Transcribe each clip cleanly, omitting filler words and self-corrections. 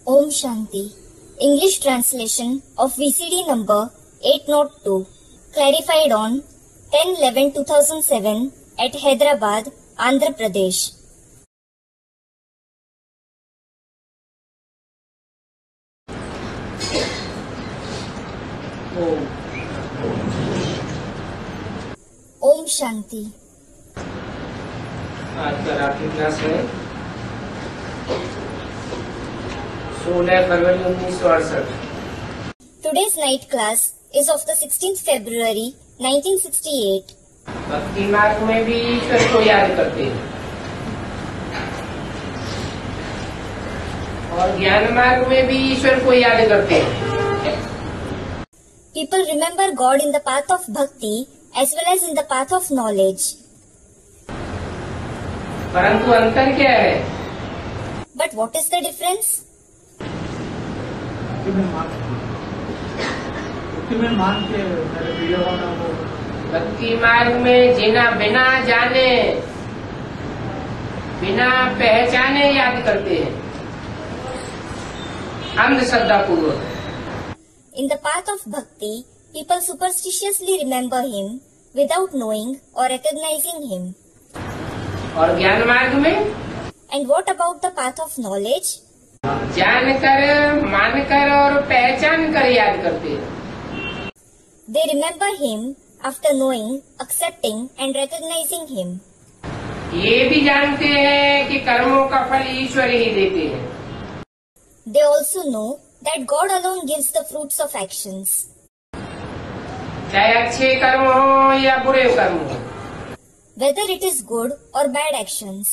Om Shanti. English translation of VCD number 802, clarified on 10/11/2007 at Hyderabad, Andhra Pradesh. Om Shanti. आज का रात्रि class है 16 फरवरी 1968। Today's night class is of the 16th February 1968. भक्ति मार्ग में भी ईश्वर को याद करते हैं और ज्ञान मार्ग में भी ईश्वर को याद करते हैं। People remember God in the path of bhakti as well as in the path of knowledge. परंतु अंतर क्या है? But what is the difference? भक्ति मार्ग में जिना बिना जाने बिना पहचाने याद करते हैं अंधश्रद्धा पूर्वक। In the path of bhakti, people superstitiously remember him without knowing or recognizing him. और ज्ञान मार्ग में And what about the path of knowledge? जानकर मानकर और पहचान कर याद करते हैं। They remember him after knowing, accepting and recognizing him. ये भी जानते हैं कि कर्मों का फल ईश्वर ही देते हैं। They also know that God alone gives the fruits of actions. चाहे अच्छे कर्म हो या बुरे कर्म हो। Whether it is good or bad actions.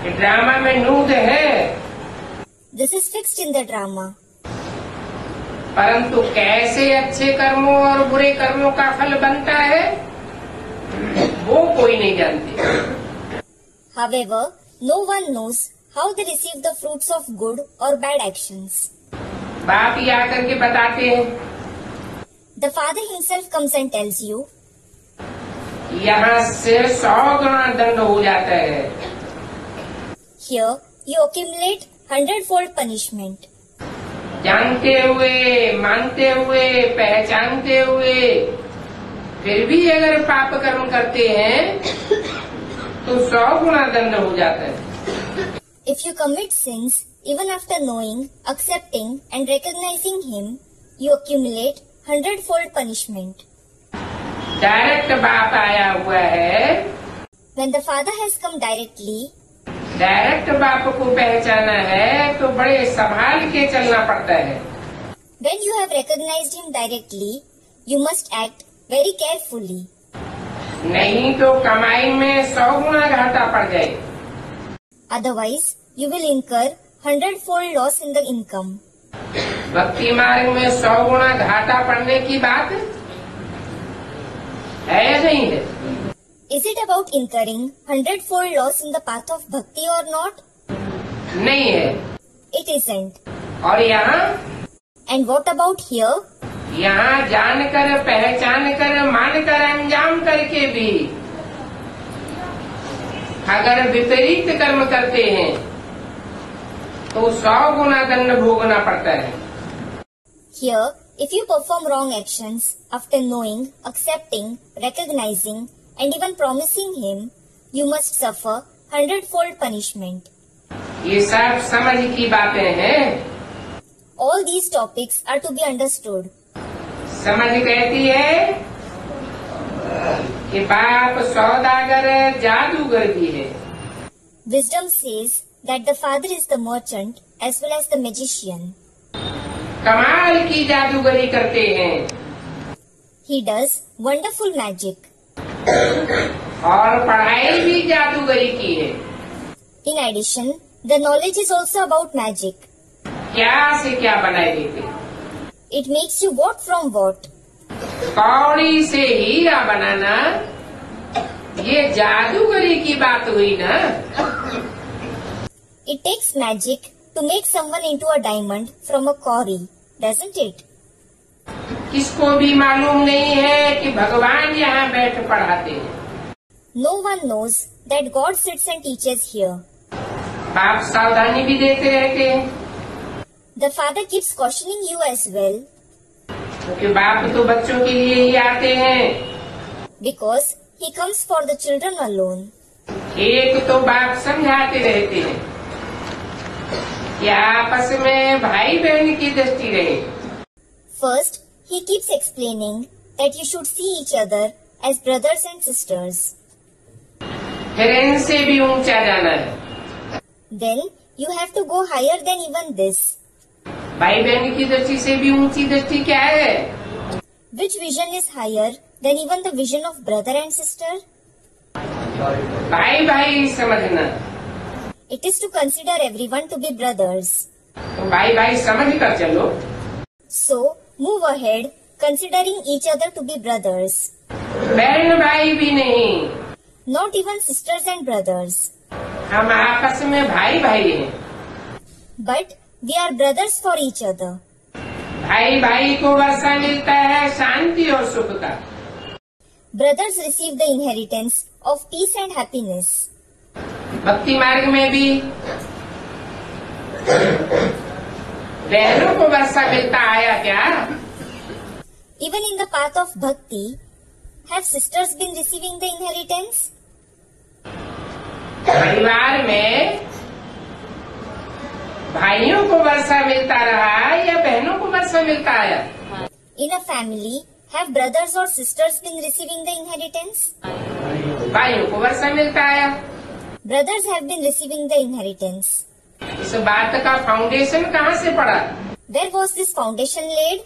ये ड्रामा में नूद है, This is fixed in the drama. परंतु कैसे अच्छे कर्मों और बुरे कर्मों का फल बनता है वो कोई नहीं जानते। However, no one knows how they receive the fruits of good or bad actions. बाप ही आकर के बताते हैं। The Father himself comes and tells you, यहाँ से 100 गुना दंड हो जाता है। here you accumulate 100-fold punishment. जानते हुए, मानते हुए, पहचानते हुए फिर भी अगर पाप कर्म करते हैं तो 100 गुना दंड हो जाता है। If you commit sins, even after knowing, accepting and recognizing him, you accumulate 100-fold punishment. Direct बाप आया हुआ है, When the Father has come directly, direct बाप को पहचाना है तो बड़े संभाल के चलना पड़ता है। when you have recognized him directly, you must act very carefully. नहीं तो कमाई में 100 गुना घाटा पड़ जाए। Otherwise, you will incur 100-fold loss in the income. भक्ति मार्ग में 100 गुना घाटा पड़ने की बात है या नहीं है? Is it about incurring 100-fold loss in the path of bhakti or not? नहीं है। It isn't. और यहाँ And what about here? यहाँ जानकर पहचान कर मानकर अंजाम करके भी अगर विपरीत कर्म करते हैं तो 100 गुना दंड भोगना पड़ता है। Here, if you perform wrong actions after knowing, accepting, recognizing and even promising him, you must suffer 100-fold punishment. ये सब समझ की बातें हैं। All these topics are to be understood. समझ कहती है कि बाप सौदागर जादूगर भी है। Wisdom says that the Father is the merchant as well as the magician. कमाल की जादूगरी करते हैं He does wonderful magic. और पढ़ाई भी जादूगरी की है। In addition, the knowledge is also about magic. क्या से क्या बनाए देते। It makes you what from what. कौड़ी से हीरा बनाना ये जादूगरी की बात हुई ना। It takes magic to make someone into a diamond from a quarry, doesn't it? किसको भी मालूम नहीं है कि भगवान यहाँ बैठ पढ़ाते हैं। No one knows that God sits and teaches here. बाप सावधानी भी देते रहते हैं, The father keeps cautioning you as well क्योंकि बाप तो बच्चों के लिए ही आते हैं। because he comes for the children alone. एक तो बाप समझाते रहते हैं कि आपस में भाई बहन की दृष्टि रहे। First, he keeps explaining that you should see each other as brothers and sisters. फिर इनसे भी ऊंचा जाना है। Then, you have to go higher than even this. भाई बहन की दृष्टि से भी ऊंची दृष्टि क्या है? Which vision is higher than even the vision of brother and sister? भाई भाई समझना। It is to consider everyone to be brothers. तो भाई भाई समझ कर चलो। So, move ahead, considering each other to be brothers. बहन भाई भी नहीं, Not even sisters and brothers. हम आपस में भाई भाई हैं। But we are brothers for each other. भाई भाई को वर्षा मिलता है शांति और सुख का। Brothers receive the inheritance of peace and happiness. भक्ति मार्ग में भी बहनों को वर्षा मिलता आया क्या? Even in the path of bhakti, have sisters been receiving the inheritance? परिवार में भाइयों को वर्षा मिलता रहा या बहनों को वर्षा मिलता आया? In a family, have brothers or sisters been receiving the inheritance? भाइयों को वर्षा मिलता आया। Brothers have been receiving the inheritance. इस बात का फाउंडेशन कहाँ से पड़ा? Where was this foundation laid?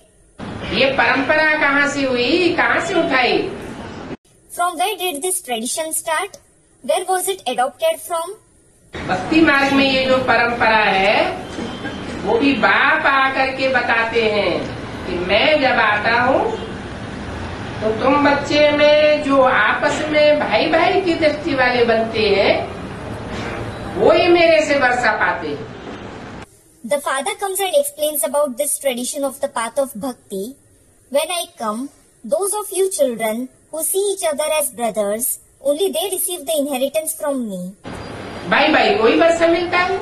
ये परंपरा कहाँ से हुई, कहाँ से उठाई? From where did this tradition start? Where was it adopted from? भक्ति मार्ग में ये जो परंपरा है वो भी बाप आकर के बताते हैं कि मैं जब आता हूँ तो तुम बच्चे में जो आपस में भाई भाई की दृष्टि वाले बनते हैं वो ही मेरे से वर्षा पाते हैं। The father comes and explains about this tradition of the path of bhakti. When I come, those of you children who see each other as brothers, only they receive the inheritance from me. भाई भाई को ही वर्षा मिलता है,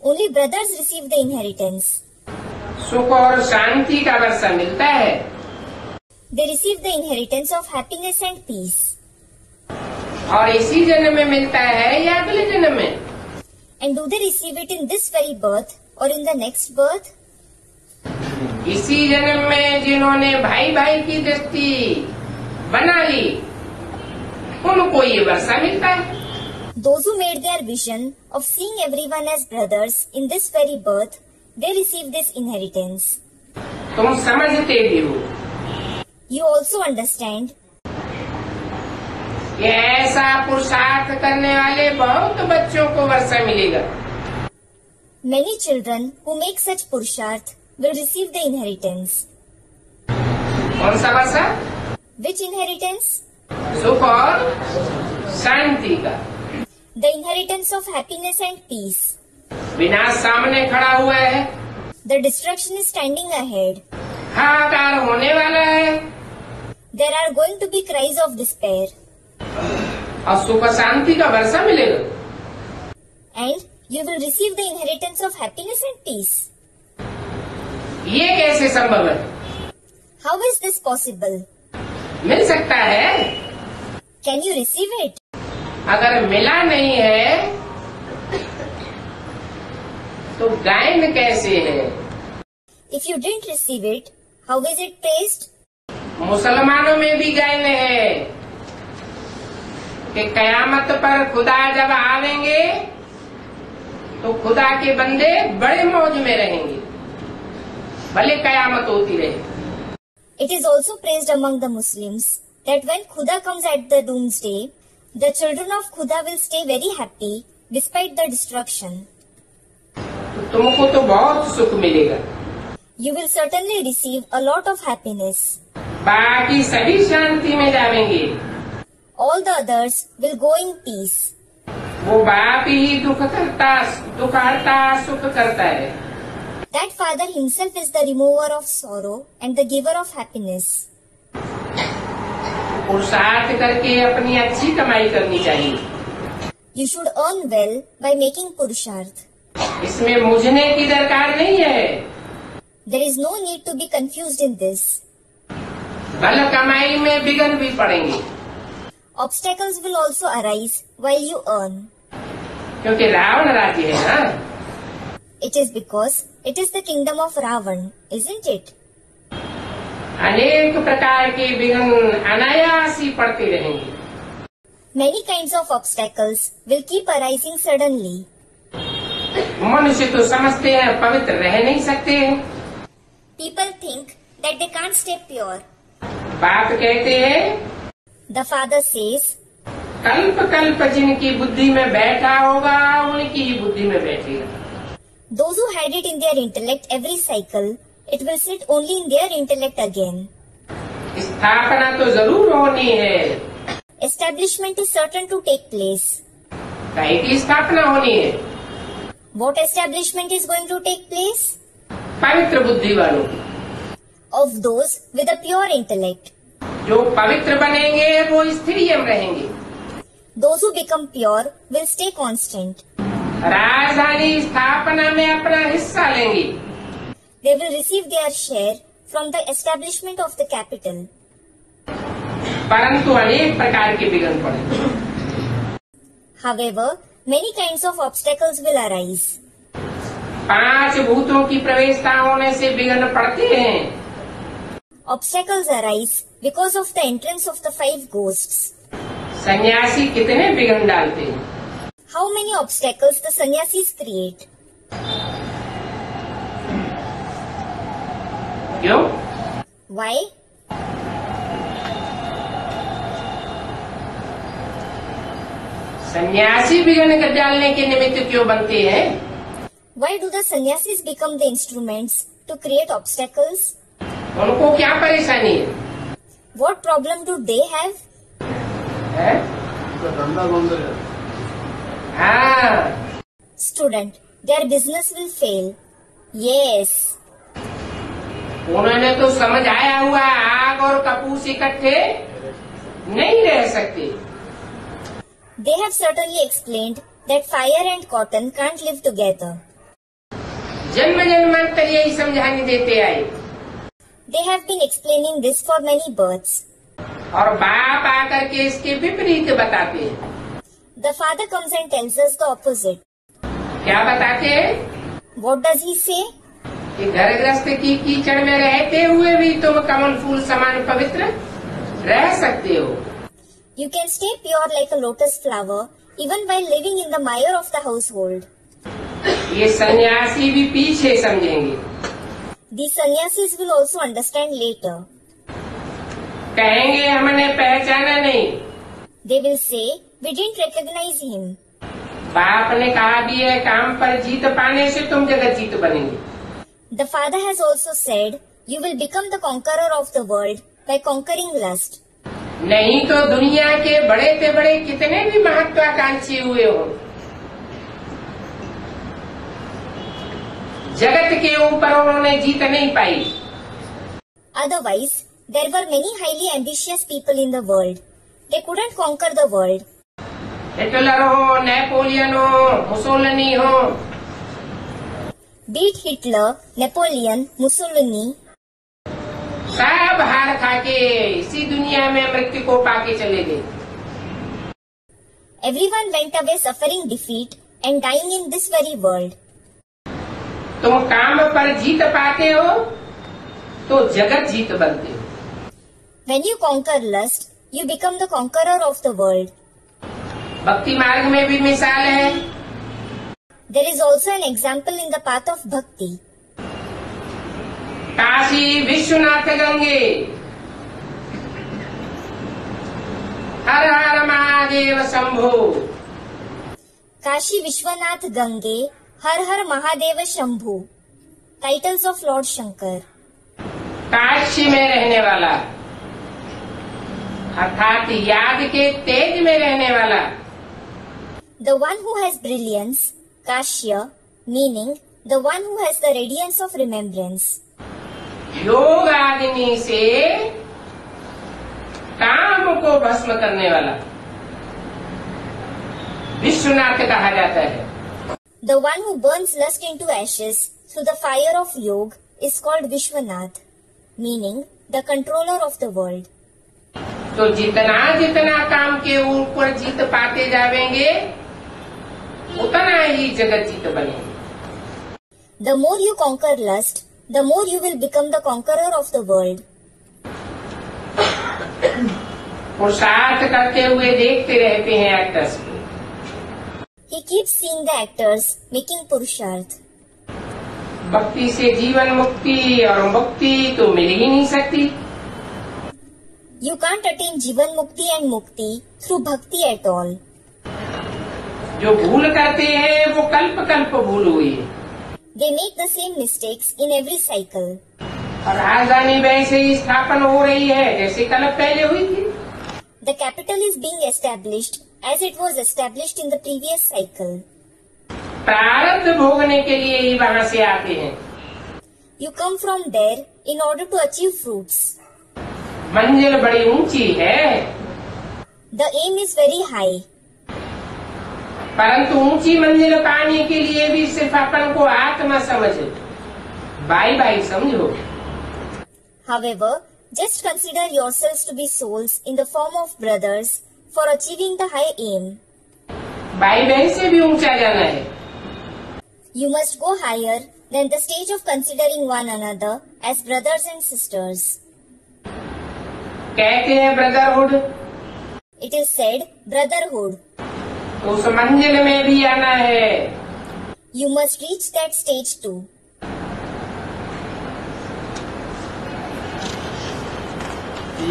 Only brothers receive the inheritance. सुख और शांति का वर्षा मिलता है। They receive the inheritance of happiness and peace. और इसी जन्म में मिलता है या अगले जन्म में? And do they receive it in this very birth or in the next birth? इसी जन्म में जिन्होंने भाई भाई की दृष्टि बना ली उनको ये वर्षा मिलता है। Those who made their vision of seeing everyone as brothers in this very birth, they receive this inheritance. तुम समझते भी हो You also understand कि ऐसा पुरुषार्थ करने वाले बहुत बच्चों को वर्षा मिलेगा। many children who make such purusharth will receive the inheritance. कौन सा वर्षा? Which inheritance? सुख और शांति का। The inheritance of happiness and peace. विनाश सामने खड़ा हुआ है, The destruction is standing ahead. हाहाकार होने वाला है There are going to be cries of despair. और सुख शांति का वर्षा मिलेगा। And you will receive the inheritance of happiness and peace. ये कैसे संभव है? How is this possible? मिल सकता है। Can you receive it? अगर मिला नहीं है तो गायन कैसे है? If you didn't receive it, how is it praised? मुसलमानों में भी गायन है कि कयामत पर खुदा जब आवेंगे तो खुदा के बंदे बड़े मौज में रहेंगे, भले कयामत होती रहे। It is also praised among the Muslims that when Khuda comes at the doomsday, the children of Khuda will stay very happy despite the destruction. तो तुमको तो बहुत सुख मिलेगा, You will certainly receive a lot of happiness. बाकी सभी शांति में जाएंगे। All the others will go in peace. वो बाप ही दुख हरता सुख करता है। That Father himself is the remover of sorrow and the giver of happiness. पुरुषार्थ करके अपनी अच्छी कमाई करनी चाहिए। You should earn well by making purusharth. इसमें मुझने की दरकार नहीं है। There is no need to be confused in this. बल कमाई में विघ्न भी पड़ेंगे, Obstacles will also arise while you earn. क्योंकि रावण राज्य है ना। It is because it is the kingdom of Ravan, isn't it? अनेक प्रकार के विघ्न अनायास ही पड़ते रहेंगे। Many kinds of obstacles will keep arising suddenly. मनुष्य तो समझते हैं पवित्र रह नहीं सकते। People think that they can't stay pure. बाप कहते हैं The father says, कल्प कल्प जिनकी बुद्धि में बैठा होगा उनकी ही बुद्धि में बैठेगा। those who had it in their intellect every cycle, it will sit only in their intellect again. स्थापना तो जरूर होनी है। Establishment is certain to take place. कहीं की स्थापना होनी है? What establishment is going to take place? पवित्र बुद्धि वालों की। Of those with a pure intellect. जो पवित्र बनेंगे वो स्थिरियम रहेंगे। Those who become pure will stay constant. राजधानी स्थापना में अपना हिस्सा लेंगे। They will receive their share from the establishment of the capital. परंतु अनेक प्रकार के विघ्न पड़े। However, many kinds of obstacles will arise. 5 भूतों की प्रवेशता होने से विघ्न पड़ते हैं। Obstacles arise because of the entrance of the 5 ghosts. सन्यासी कितने विघ्न डालते हैं? How many obstacles the sannyasis create? क्यों? Why? सन्यासी विघ्न कर डालने के निमित्त क्यों बनते हैं? Why do the sannyasis become the instruments to create obstacles? उनको क्या परेशानी है? What problem do they have? है? हाँ, Student, their business will fail. Yes. उन्होंने तो समझ आया हुआ आग और कपूस इकट्ठे नहीं रह सकते। They have certainly explained that fire and cotton can't live together. जन्म जन्मांतर यही समझाने देते आए। They have been explaining this for many births. और बाप आकर के इसके विपरीत बताते हैं। The father comes and tells us the opposite. क्या बताते हैं? What does he say? कि घर गृहस्थ की कीचड़ में रहते हुए भी तुम कमल फूल समान पवित्र रह सकते हो। You can stay pure like a lotus flower even while living in the mire of the household. ये सन्यासी भी पीछे समझेंगे। The sannyasis will also understand later. कहेंगे हमने पहचाना नहीं। They will say, we didn't recognize him. बाप ने कहा भी है काम पर जीत पाने से तुम जगत जीत बनेंगे। The father has also said, you will become the conqueror of the world by conquering lust. नहीं तो दुनिया के बड़े से बड़े कितने भी महत्वाकांक्षी हुए हो, जगत के ऊपर उन्होंने जीत नहीं पाई। Otherwise, there were many highly ambitious people in the world. They couldn't conquer the world. Hitler हो, नेपोलियन हो, मुसोलिनी हो, Be it Hitler, Napoleon, Mussolini, सब हार खा के इसी दुनिया में मृत्यु को पाके चले गए। everyone went away suffering defeat and dying in this very world. तुम काम पर जीत पाते हो तो जगत जीत बनते हो। When you conquer lust, you become the conqueror of the world. भक्ति मार्ग में भी मिसाल है। There is also an example in the path of bhakti. Kashi Vishwanath Gange, her her Mahadev Shambho. Kashi Vishwanath Gange, Har Har Mahadeva Shambhu. Titles of Lord Shankar. Kashi में रहने वाला अर्थात याद के तेज में रहने वाला, The one who has brilliance, Kashya, meaning the one who has the radiance of remembrance. योग आदमी से काम को भस्म करने वाला। विश्वनाथ कहा जाता है। The one who burns lust into ashes through the fire of yoga is called Vishwanath, meaning the controller of the world. तो जितना जितना काम के ऊपर जीत पाते जाएंगे उतना ही जगत जीत बनेंगे। The more you conquer lust, the more you will become the conqueror of the world. पुरुषार्थ करते हुए देखते रहते हैं एक्टर्स को। He keeps seeing the actors making purusharth. भक्ति से जीवन मुक्ति और मुक्ति तो मिल ही नहीं सकती। You can't attain Jivan Mukti and Mukti through bhakti at all. जो भूल करते हैं वो कल्प कल्प भूल हुई है। They make the same mistakes in every cycle. और राजधानी वैसे ही स्थापन हो रही है जैसे कल्प पहले हुई थी। The capital is being established as it was established in the previous cycle. प्रारब्ध भोगने के लिए ही वहाँ से आते हैं। You come from there in order to achieve fruits. मंजिल बड़ी ऊंची है The aim is very high. परंतु ऊंची मंजिल पाने के लिए भी सिर्फ अपन को आत्मा समझ बाई बाई समझो। However, just consider yourselves to be souls in the form of brothers for achieving the high aim. भाई बहन से भी ऊंचा जाना है। You must go higher than the stage of considering one another as brothers and sisters. कहते हैं brotherhood. It is said brotherhood. तो उस मंजिल में भी आना है। You must reach that stage too.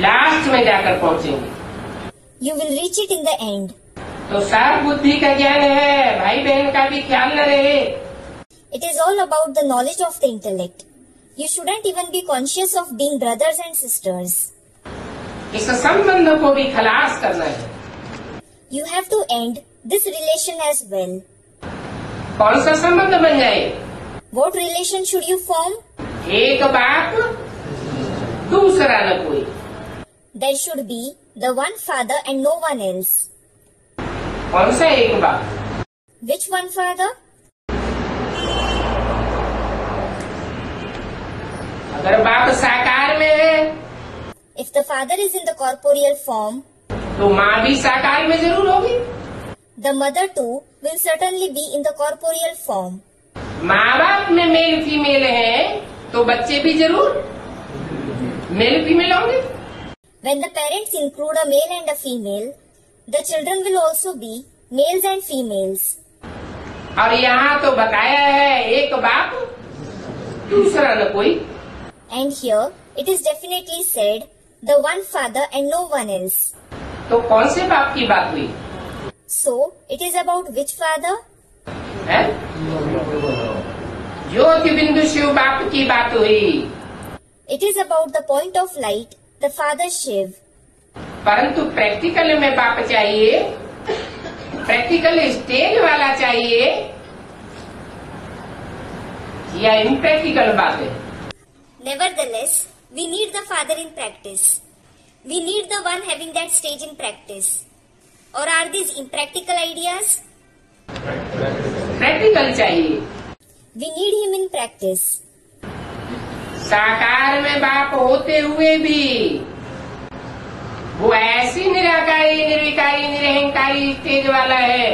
Last में जाकर पहुंचेंगे। You will reach it in the end. तो सर्व बुद्धि का ज्ञान है, भाई बहन का भी ख्याल न रहे। It is all about the knowledge of the intellect. You shouldn't even be conscious of being brothers and sisters. इस संबंध को भी खलास करना है। You have to end this relation as well. कौन सा संबंध बन जाए? What relation should you form? एक बाप दूसरा न कोई। There should be the one father and no one else. कौन सा एक बाप? Which one father? अगर बाप साकार में है If the father is in the corporeal form, तो माँ भी साकार में जरूर होगी। the mother too will certainly be in the corporeal form. माँ बाप में मेल फीमेल है तो बच्चे भी जरूर मेल फीमेल होंगे। When the parents include a male and a female, the children will also be males and females. और यहाँ तो बताया है एक बाप दूसरा न कोई। And here it is definitely said, the one father and no one else. तो कौन से बाप की बात हुई So it is about which father? है? ज्योति बिंदु शिव बाप की बात हुई। It is about the point of light, the father Shiv. परंतु प्रैक्टिकल में बाप चाहिए, प्रैक्टिकल स्टेज वाला चाहिए या इम्प्रैक्टिकल बात है? Nevertheless, we need the father in practice. We need the one having that stage in practice. Or are these impractical ideas? Practical चाहिए। We need him in practice. साकार में बाप होते हुए भी वो ऐसी निराकारी निर्विकारी निरहंकारी स्टेज वाला है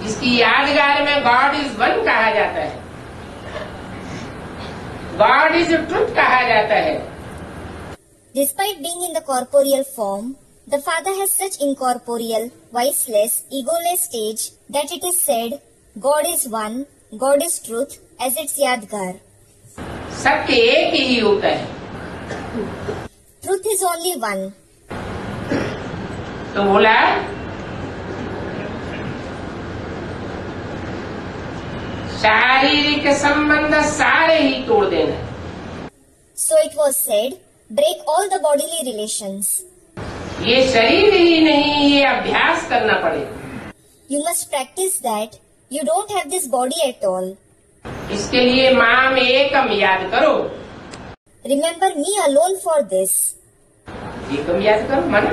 जिसकी यादगार में गॉड इज वन कहा जाता है, गॉड इज ट्रुथ कहा जाता है। Despite being in the corporeal form, the father has such incorporeal, voiceless, egoless stage that it is said, God is one, God is truth, as its yadgar. सत्य एक ही होता है। Truth is only one. तो बोला शारीरिक संबंध सारे ही तोड़ देना। So it was said, break all the bodily relations. ये शरीर ही नहीं, ये अभ्यास करना पड़ेगा। You must practice that. You don't have this body at all. इसके लिए माम एकम याद करो। Remember me alone for this. एकम याद करो माना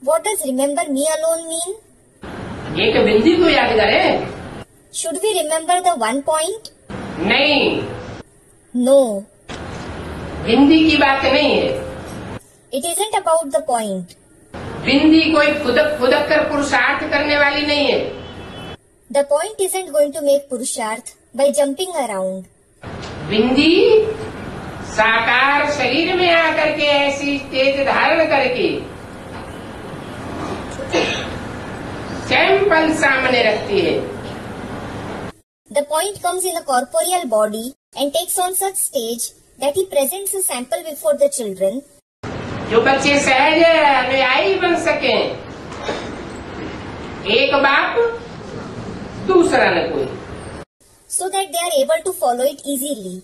What does remember me alone mean? एक बिंदी को याद करें। Should we remember the one point? नहीं, No, बिंदी की बात नहीं है। it isn't about the point. बिंदी कोई खुदक खुदक कर पुरुषार्थ करने वाली नहीं है। The point isn't going to make Purusharth by jumping around. बिंदी साकार शरीर में आकर के ऐसी तेज धारण करके सैंपल सामने रखती है। The point comes in a corporeal body and takes on such stage that he presents a sample before the children, जो बच्चे सहज अनुयायी बन सके। एक बाप दूसरा न कोई। so that they are able to follow it easily.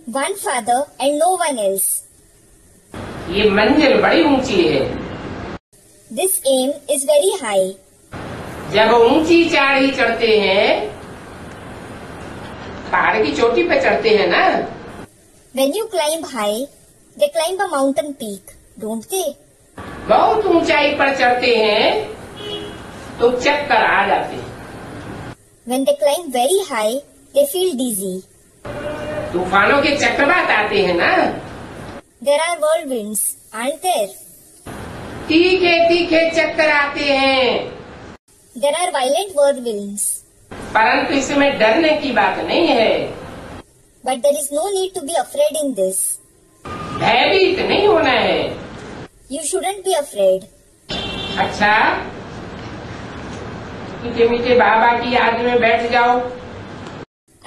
One father and no one else. ये मंजिल बड़ी ऊंची है। This aim is very high. जब ऊंची चढ़ाई चढ़ते हैं, पहाड़ की चोटी पे चढ़ते हैं ना, When you climb high, they climb a mountain peak, don't they? बहुत ऊंचाई पर चढ़ते हैं तो चक्कर आ जाते हैं। When they climb very high, they feel dizzy. तूफानों के चक्रवात आते हैं ना, There are whirlwinds, aren't there? तीखे तीखे चक्कर आते हैं। There are violent whirlwinds. परंतु इसमें डरने की बात नहीं है। But there is no need to be afraid in this. भयभीत नहीं होना है। You shouldn't be afraid. अच्छा, मीठे मीठे बाबा की याद में बैठ जाओ।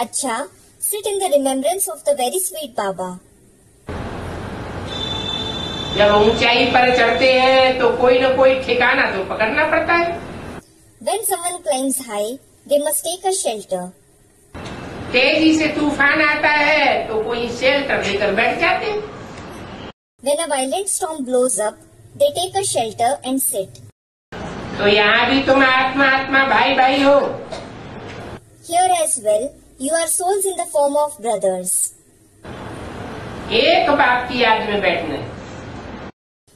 Acha, sit in the remembrance of the very sweet Baba. जब ऊंचाई पर चढ़ते हैं तो कोई न कोई ठिकाना तो पकड़ना पड़ता है। When someone climbs high, they must take a shelter. तेजी से तूफान आता है तो कोई शेल्टर लेकर बैठ जाते हैं। When a violent storm blows up, they take a shelter and sit. तो यहाँ भी तुम आत्मा आत्मा भाई भाई हो। Here as well, you are souls in the form of brothers. एक बाप की याद में बैठना है।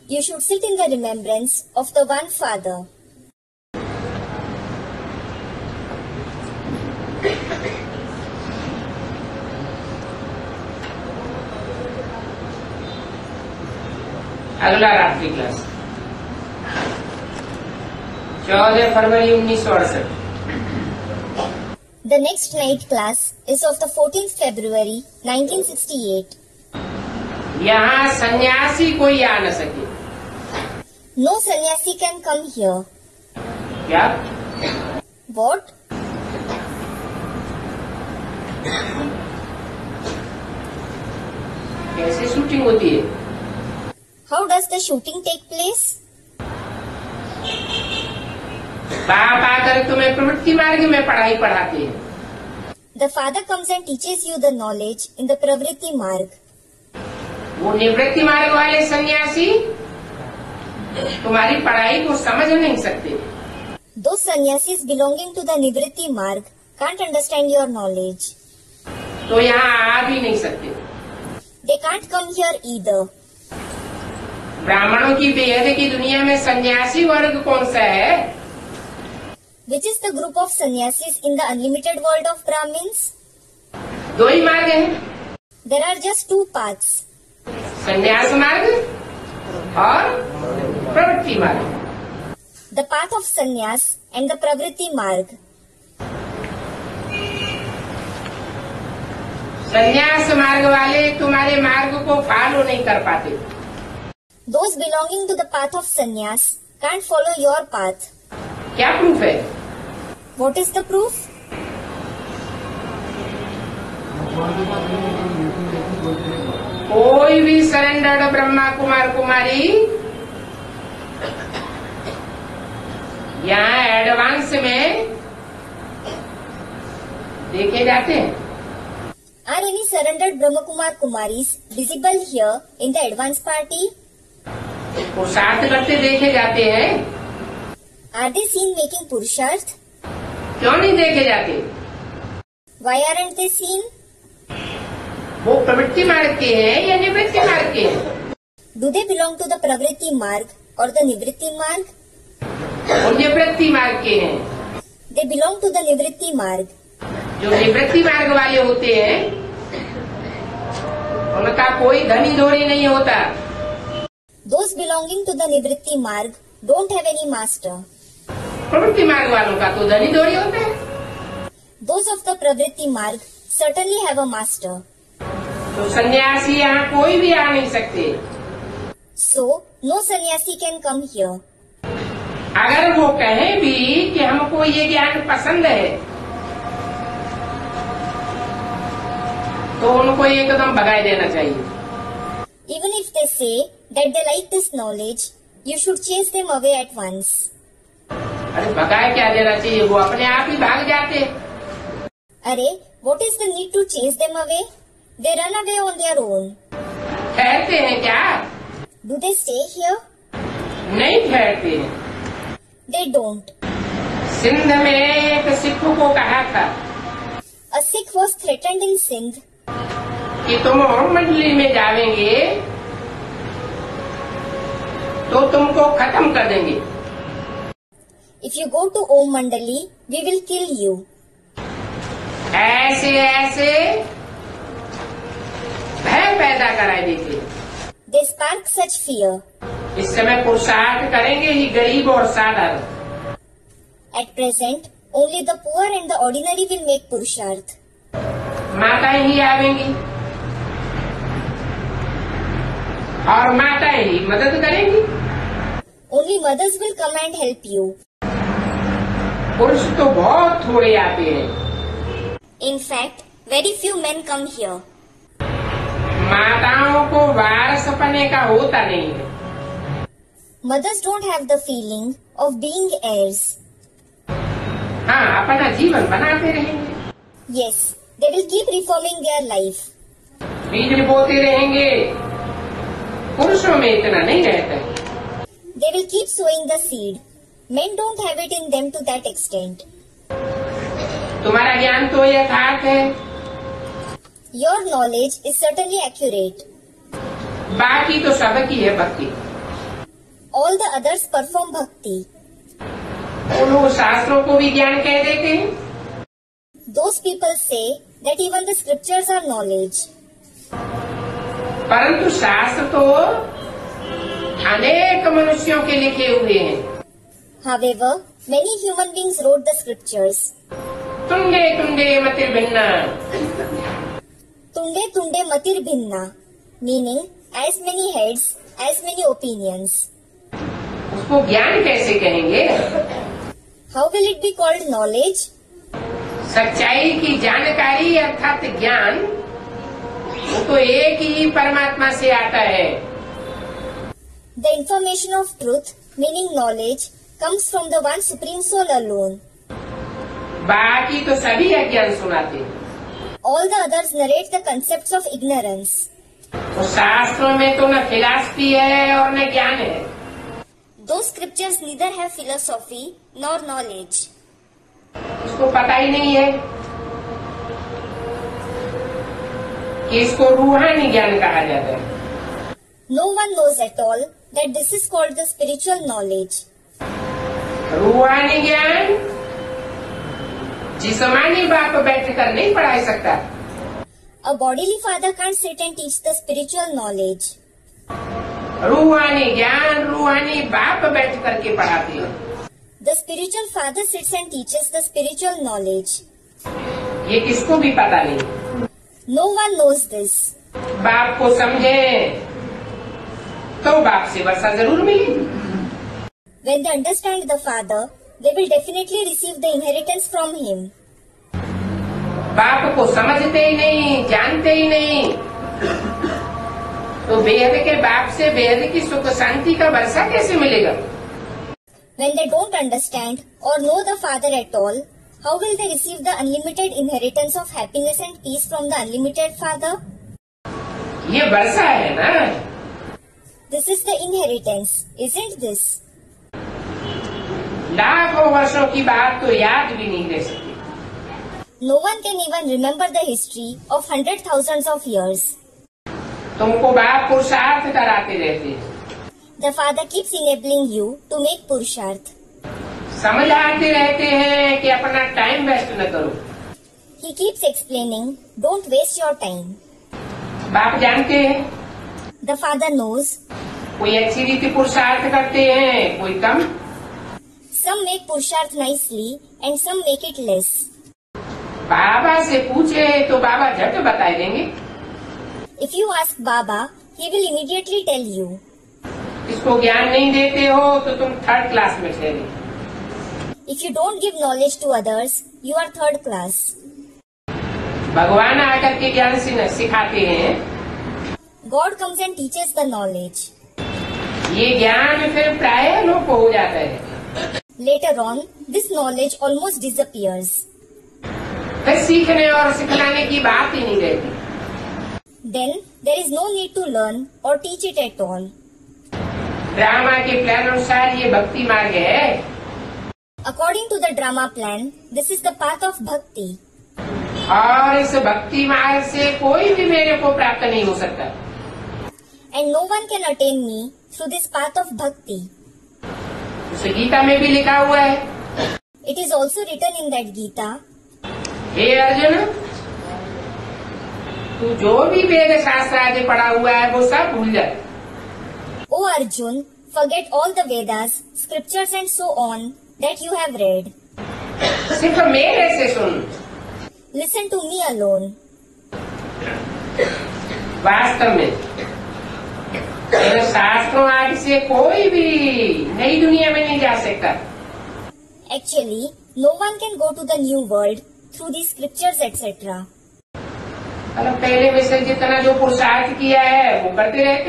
You should sit in the remembrance of the one Father. अगला रात्रि class 14 February 1968। The next night class is of the 14th February 1968. यहाँ सन्यासी कोई आ न सके। No sannyasi can come here. क्या? What? कैसे शूटिंग होती है? How does the shooting take place? बाप आकर तुम्हें प्रवृत्ति मार्ग में पढ़ाई पढ़ाते हैं। The Father comes and teaches you the knowledge in the Pravritti Marg. वो निवृत्ति मार्ग वाले सन्यासी तुम्हारी पढ़ाई को समझ नहीं सकते। Those sannyasis belonging to the Nivritti Marg can't understand your knowledge. तो यहाँ आ भी नहीं सकते। They can't come here either. ब्राह्मणों की बेहद की दुनिया में सन्यासी वर्ग कौन सा है? Which is the group of sannyasis in the unlimited world of Brahmins? दो ही मार्ग हैं। There are just two paths. संन्यास मार्ग और प्रवृत्ति मार्ग। The path of sannyas and the Pravritti Marg. संन्यास मार्ग वाले तुम्हारे मार्ग को फॉलो नहीं कर पाते। Those belonging to the path of sannyas can't follow your path. क्या प्रूफ है? What is the proof? कोई भी सरेंडर्ड ब्रह्मा कुमार कुमारी यहाँ एडवांस में देखे जाते हैं। Are any surrendered Brahmakumar Kumaris visible here in the advance party? पुरुषार्थ करते देखे जाते हैं। Are they seen making Purusharth? क्यों नहीं देखे जाते? Why aren't they seen? वो प्रवृत्ति मार्ग के हैं या निवृत्ति मार्ग के हैं? Do they belong to the Pravritti Marg or the Nivritti Marg? वो निवृत्ति मार्ग के हैं। they belong to the Nivritti Marg. जो निवृत्ति मार्ग वाले होते हैं उनका कोई धनी धोरी नहीं होता। Those belonging to the Nivritti Marg don't have any master. प्रवृत्ति मार्ग वालों का तो धनी धोरी होता है। Those of the Pravritti Marg certainly have a master. तो सन्यासी यहाँ कोई भी आ नहीं सकते। So, no sannyasi can come here. अगर वो कहें भी कि हमको ये ज्ञान पसंद है तो उनको एकदम भगा देना चाहिए। Even if they say that they like this knowledge, you should chase them away at once. अरे भगाए क्या देना चाहिए, वो अपने आप ही भाग जाते। अरे, what is the need to chase them away? They run away on their own. ठहरते हैं क्या? Do they stay here? नहीं ठहरते हैं। They don't. सिंध में एक सिख को कहा था A Sikh was threatened in Sindh कि तुम ओम मंडली में जावेंगे तो तुमको खत्म कर देंगे। If you go to Om Mandali, we will kill you. ऐसे ऐसे भय पैदा कराए देते। They spark such fear. इस समय पुरुषार्थ करेंगे ही गरीब और साधारण। At present, only the poor and the ordinary will make Purusharth. माताएं ही आवेंगी और माताएं ही मदद करेंगी। Only mothers will come and help you. पुरुष तो बहुत थोड़े आते हैं। In fact, very few men come here. माताओं को वारसपने का होता नहीं है। Mothers don't have the feeling of being heirs. हाँ, अपना जीवन बनाते रहेंगे। Yes, they will keep reforming their life. बीज बोते रहेंगे। पुरुषों में इतना नहीं रहता है। They will keep sowing the seed. Men don't have it in them to that extent. तुम्हारा ज्ञान तो यथार्थ है। Your knowledge is certainly accurate. बाकी तो सबकी है भक्ति। All the others perform bhakti. वो लोग शास्त्रों को भी ज्ञान कह देते हैं। Those people say that even the scriptures are knowledge. परंतु शास्त्र तो अनेक मनुष्यों के लिखे हुए हैं। However, many human beings wrote the scriptures. तुंडे तुंडे मतिर भिन्ना। Tunde tunde matir bhinna, meaning as many heads, as many opinions. उसको ज्ञान कैसे कहेंगे? How will it be called knowledge? सच्चाई की जानकारी अर्थात ज्ञान वो तो एक ही परमात्मा से आता है। The information of truth, meaning knowledge, comes from the one supreme soul alone. बाकी तो सभी अज्ञान सुनाते हैं। All the others narrate the concepts of ignorance. तो शास्त्रों में तो न फिलॉसफी है और न ज्ञान है। Those scriptures neither have philosophy nor knowledge. उसको पता ही नहीं है कि इसको रूहानी ज्ञान कहा जाता है। No one knows at all that this is called the spiritual knowledge. रूहानी ज्ञान जिस्मानी बाप बैठ कर नहीं पढ़ा सकता। A bodily father can't sit and teach the spiritual knowledge. रूहानी ज्ञान रूहानी बाप बैठ करके पढ़ाते हैं। The spiritual father sits and teaches the spiritual knowledge. ये किसको भी पता नहीं। No one knows this. बाप को समझे तो बाप से वर्षा जरूर मिलेगी। When they understand the father, they will definitely receive the inheritance from him. बाप को समझते ही नहीं, जानते ही नहीं, तो बेहद के बाप से बेहद की सुख शांति का वर्षा कैसे मिलेगा? When they don't understand or know the father at all, how will they receive the unlimited inheritance of happiness and peace from the unlimited father? ये वर्षा है ना। This is the inheritance, isn't this? लाखों वर्षों की बात तो याद भी नहीं रह सकती। No one can even remember the history of 100,000 of years. तुमको बाप पुरुषार्थ कराते रहते हैं। The father keeps enabling you to make purusharth. समझाते रहते हैं कि अपना टाइम वेस्ट न करो। He keeps explaining, don't waste your time. बाप जानते हैं, The father knows. कोई अच्छी रीति पुरुषार्थ करते हैं, कोई कम। Some make Purusharth nicely and some make it less. बाबा से पूछे तो बाबा झट बता देंगे। If you ask Baba, he will immediately tell you. इसको ज्ञान नहीं देते हो तो तुम थर्ड क्लास में ठहरे। If you don't give knowledge to others, you are third class. भगवान आकर के ज्ञान सिखाते हैं। God comes and teaches the knowledge. ये ज्ञान फिर प्राय लोप हो जाता है। Later on, this knowledge almost disappears. फिर सीखने और सिखलाने की बात ही नहीं रहती। Then there is no need to learn or teach it at all. Drama के प्लान अनुसार ये भक्ति मार्ग है। According to the drama plan, this is the path of bhakti. और इस भक्ति मार्ग से कोई भी मेरे को प्राप्त नहीं हो सकता। And no one can attain me through this path of bhakti. उस गीता में भी लिखा हुआ है। It is also written in that Gita. हे अर्जुन, तू जो भी वेद शास्त्र आदि पढ़ा हुआ है वो सब भूल जा। O Arjun, forget all the Vedas, scriptures and so on that you have read. सिर्फ मेरे से सुन। Listen to me alone. वास्तव में इन शास्त्रों आदि से कोई भी नई दुनिया में नहीं जा सकता। Actually, no one can go to the new world through these scriptures etc. मतलब पहले वैसे जितना जो पुरुषार्थ किया है वो करते रहते।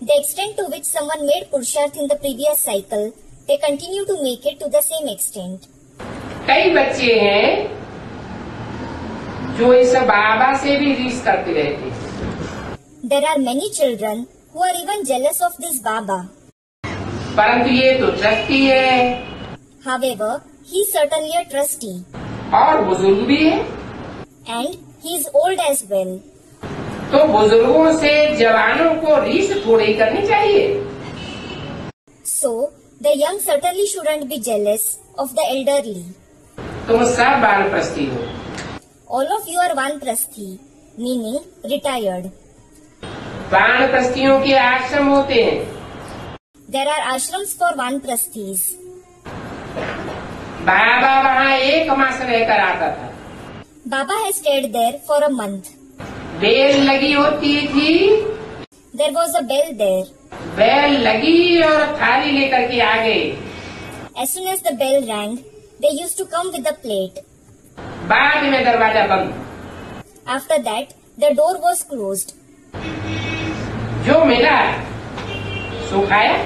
The extent to which someone made Purusharth in the previous cycle, they continue to make it to the same extent. कई बच्चे हैं जो इस बाबा से भी रीस करते रहते। There are many children who are even jealous of this Baba. परंतु ये तो ट्रस्टी है। However, he is certainly a trustee. और बुजुर्ग भी है। And he is old as well. तो बुजुर्गों से जवानों को रीस थोड़ी करनी चाहिए। So, the young certainly shouldn't be jealous of the elderly. तुम सब वानप्रस्थी हो। All of you are Vanprasthi, meaning retired. वानप्रस्थियों के आश्रम होते हैं। There are ashrams for Vanprasthis. बाबा वहाँ 1 मास रहकर आता था। Baba has stayed there for a month. Bell लगी होती थी। There was a bell there. Bell लगी और थाली लेकर के आ गए। As soon as the bell rang, they used to come with the plate. बाद में दरवाजा बंद। After that, the door was closed. जो मिला सो खाया।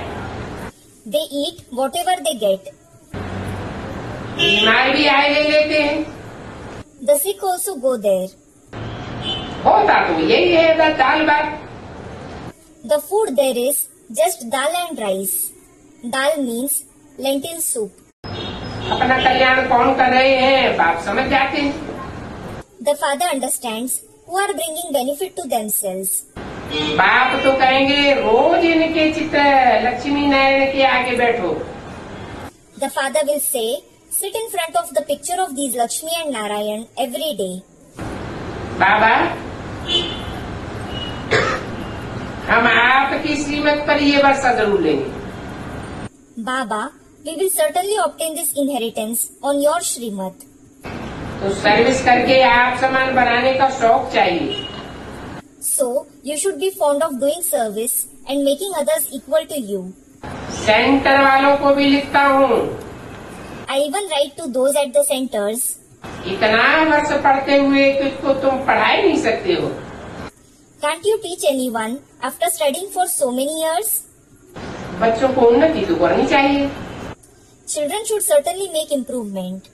They eat whatever they get. बीमार भी आए ले लेते हैं। The sick also go there. होता तो यही है दाल भात। The food there is just dal and rice. Dal means lentil soup. अपना कल्याण कौन कर रहे हैं बाप समझ जाते हैं। The father understands who are bringing benefit to themselves. बाप तो कहेंगे रोज इनके चित्र लक्ष्मी नारायण के आगे बैठो। The father will say, sit in front of the picture of these Lakshmi and Narayan every day. बाबा, हम आपकी श्रीमत पर ये वर्षा जरूर लेंगे। Baba, we will certainly obtain this inheritance on your Shrimat. तो सर्विस करके आप समान बनाने का शौक चाहिए। So, you should be fond of doing service and making others equal to you. Centre वालों को भी लिखता हूँ। I even write to those at the centers. इतना वर्ष पढ़ते हुए तुझको तुम पढ़ा ही नहीं सकते हो। Can't you teach anyone after studying for so many years? बच्चों को उन्नति तो करनी चाहिए। Children should certainly make improvement.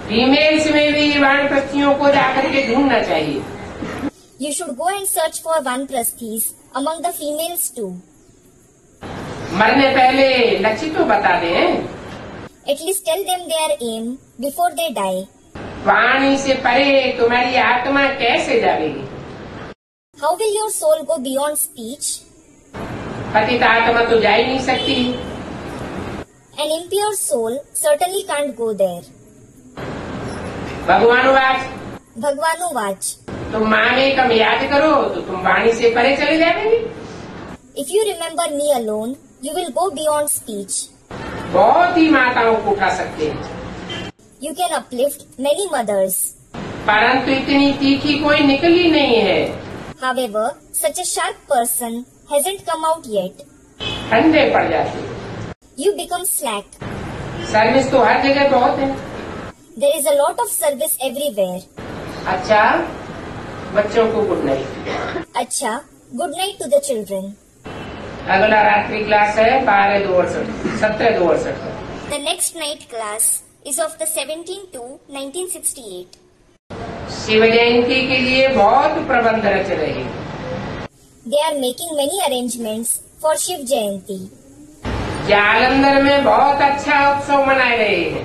Females में भी वानप्रस्थियों को जाकर के ढूंढना चाहिए। You should go and search for Vanprasthis among the females too. मरने पहले लक्ष्य तो बता दें। At least tell them their aim before they die. वाणी से परे तुम्हारी आत्मा कैसे जाएगी? How will your soul go beyond speech? पतित आत्मा तो जा ही नहीं सकती। An impure soul certainly can't go there. भगवानुवाच Bhagwanuvac. तुम माँ में कम याद करो तो तुम वाणी से परे चले जाएंगे। If you remember me alone, you will go beyond speech. बहुत ही माताओं को उठा सकते हैं, You can uplift many mothers. परंतु इतनी तीखी कोई निकली नहीं है। However, such a sharp person hasn't come out yet. ठंडे पड़ जाते, You become slack. सर्विस तो हर जगह बहुत है। There is a lot of service everywhere. अच्छा, बच्चों को good night. Acha, good night to the children. अगला रात्रि क्लास है 17/2/68। The next night class is of the 17/2/1968. Shiv Jayanti के लिए बहुत प्रबंध रच रहे हैं। They are making many arrangements for Shiv Jayanti. Jalandhar में बहुत अच्छा उत्सव मनाए रहे हैं।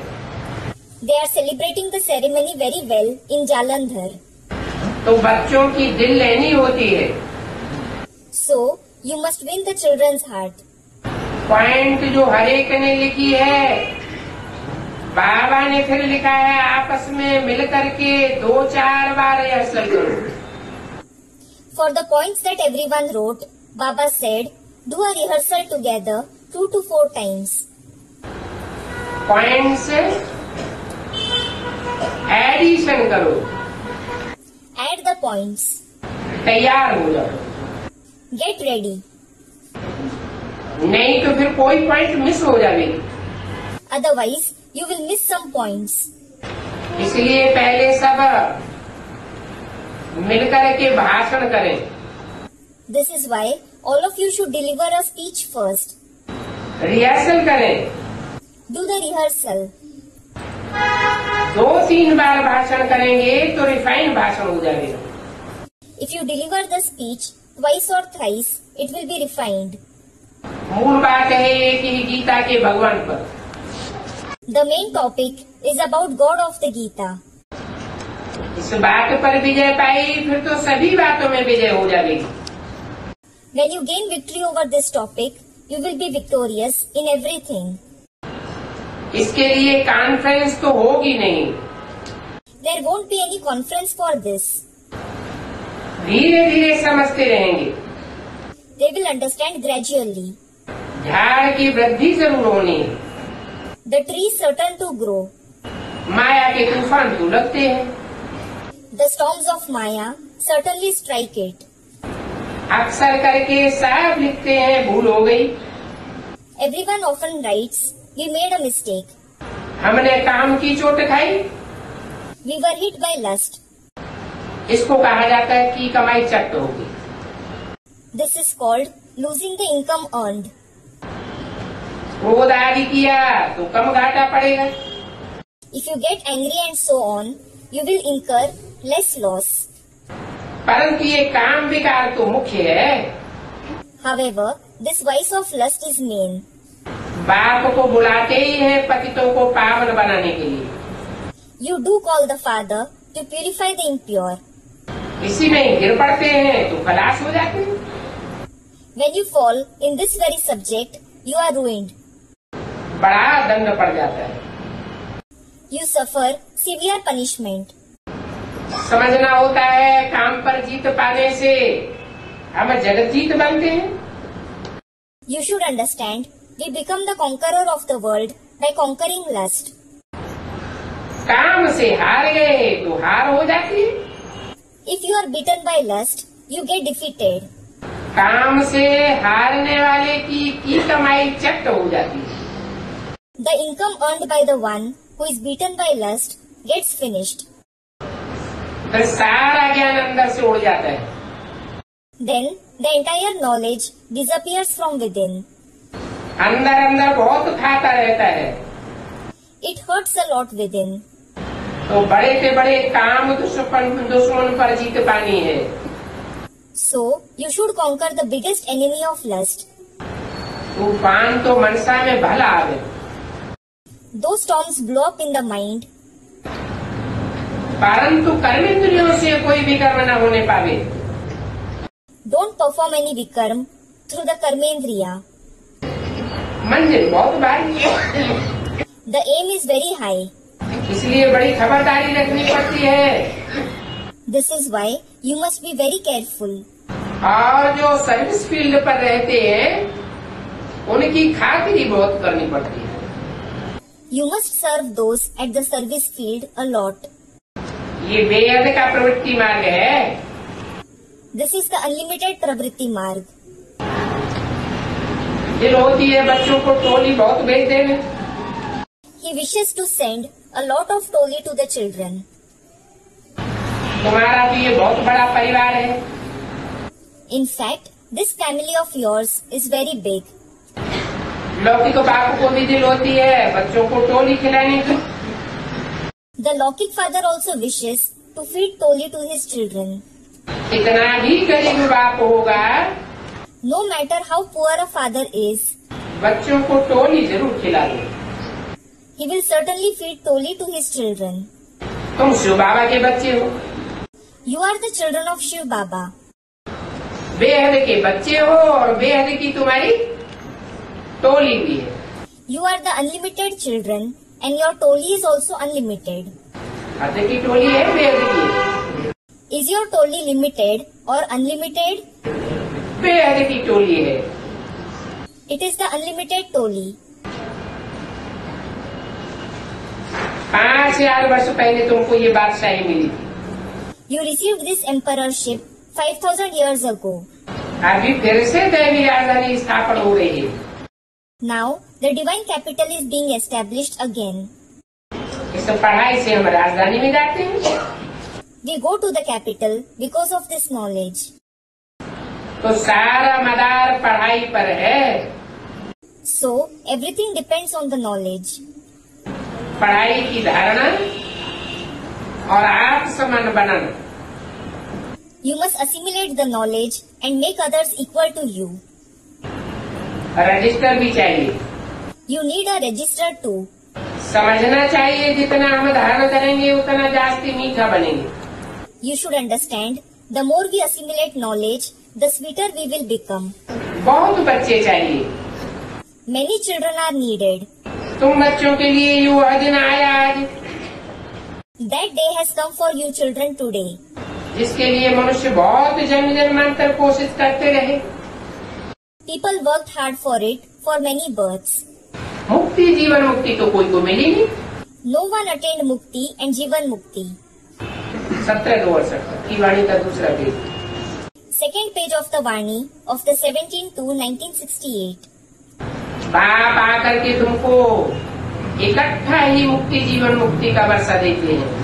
They are celebrating the ceremony very well in Jalandhar. तो बच्चों की दिल लेनी होती है। So, you must win the children's heart. Point जो हर एक ने लिखी है, बाबा ने फिर लिखा है आपस में मिल करके 2-4 बार रिहर्सल करो। For the points that everyone wrote, Baba said, do a rehearsal together 2 to 4 times. Points addition करो, Add the points. तैयार हो जाओ, Get ready. नहीं तो फिर कोई पॉइंट मिस हो जाएगी। Otherwise, you will miss some points. इसलिए पहले सब मिलकर के भाषण करें। This is why all of you should deliver a speech first. Rehearsal करें, Do the rehearsal. 2-3 बार भाषण करेंगे तो रिफाइन भाषण हो जाएगा। If you deliver the speech twice or thrice, it will be refined. मूल बात है कि गीता के भगवान पर। The main topic is about God of the Gita. इस बात पर विजय पाई फिर तो सभी बातों में विजय हो जाएगी। When you gain victory over this topic, you will be victorious in everything. इसके लिए कॉन्फ्रेंस तो होगी नहीं, There won't be any conference for this. धीरे धीरे समझते रहेंगे। They will understand gradually. झाड़ की वृद्धि जरूर होनी है। The tree is certain to grow. माया के तूफान तो लगते हैं, The storms of Maya certainly strike it. अक्सर करके सब लिखते हैं भूल हो गई। Everyone often writes, we made a mistake. हमने काम की चोट खाई। We were hit by lust. इसको कहा जाता है कि कमाई चट होगी। This is called losing the income earned. क्रोध आदि किया तो कम घाटा पड़ेगा। If you get angry and so on, you will incur less loss. परंतु ये काम विकार तो मुख्य है। However, this vice of lust is main. बाप को बुलाते ही हैं पतितों को पावन बनाने के लिए। You do call the Father to purify the impure. इसी में गिर पड़ते हैं तो खलास हो जाते हैं। When you fall in this very subject, you are ruined. बड़ा दंड पड़ जाता है। You suffer severe punishment. समझना होता है काम पर जीत पाने से हम जगत जीत बनते हैं। You should understand, we become the conqueror of the world by conquering lust. काम से हार गए तो हार हो जाती है। If you are beaten by lust, you get defeated. काम से हारने वाले की कमाई चट हो जाती है। The income earned by the one who is beaten by lust gets finished. फिर सारा ज्ञान अंदर से उड़ जाता है। Then the entire knowledge disappears from within. अंदर अंदर बहुत खाता रहता है। It hurts a lot within. तो बड़े से बड़े काम दुश्मन पर जीत पानी है। So you should conquer the biggest enemy of lust. तूफान तो मनसा में भला आवे। Those storms blow up in the mind. परंतु कर्मेंद्रियों से कोई भी कर्म न होने पावे। Don't perform any vikarm through the karmendriya. मंजिल बहुत भारी है, The aim is very high. इसलिए बड़ी खबरदारी रखनी पड़ती है। This is why you must be very careful. और जो सर्विस फील्ड पर रहते हैं उनकी खातिरी बहुत करनी पड़ती है। You must serve those at the service field a lot. ये बेहद का प्रवृत्ति मार्ग है। This is the unlimited pravritti marg. दिल होती है बच्चों को टोली बहुत भेज देने। He wishes to send a lot of toli to the children. तुम्हारा तो ये बहुत बड़ा परिवार है। In fact, this family of yours is very big. लौकिक बाप को भी दिल होती है बच्चों को टोली खिलाने की। The Lokik father also wishes to feed toli to his children. इतना भी गरीब बाप होगा, No matter how poor a father is, बच्चों को टोली जरूर खिला दो। he will certainly feed toli to his children. तुम शिव बाबा के बच्चे हो, You are the children of Shiv Baba. बेहद के बच्चे हो और बेहद की तुम्हारी टोली भी है। You are the unlimited children and your toli is also unlimited. हद की टोली है, बेहद की है। Is your toli limited or unlimited? बेहद की टोली है। It is the unlimited toli. 5000 वर्ष पहले तुमको ये बादशाही मिली थी, You received this emperorship 5000 years ago. अभी फिर से दैवी राजधानी स्थापन हो रही है। Now the divine capital is being established again. इस पढ़ाई से हम राजधानी में जाते हैं, We go to the capital because of this knowledge. तो सारा मदार पढ़ाई पर है। So everything depends on the knowledge. पढ़ाई की धारणा और आप समान बनाना। You must assimilate the knowledge and make others equal to you. Register भी चाहिए, You need a register too. समझना चाहिए जितना हम धारण करेंगे उतना जास्ती मीठा बनेंगे। You should understand, the more we assimilate knowledge, the sweeter we will become. बहुत बच्चे चाहिए, Many children are needed. तुम बच्चों के लिए ये वह दिन आया आज That day has come for you children today. जिसके लिए मनुष्य बहुत जन्म जन्मांतर कोशिश करते रहे। People worked hard for it for many births. मुक्ति जीवन मुक्ति तो कोई को मिली नहीं। No one attained Mukti and Jivan Mukti. 17 की वाणी का दूसरा page. Second page of the Vani of the 17 to 1968. बाप आकर के तुमको इकट्ठा ही मुक्ति जीवन मुक्ति का वर्षा देते हैं।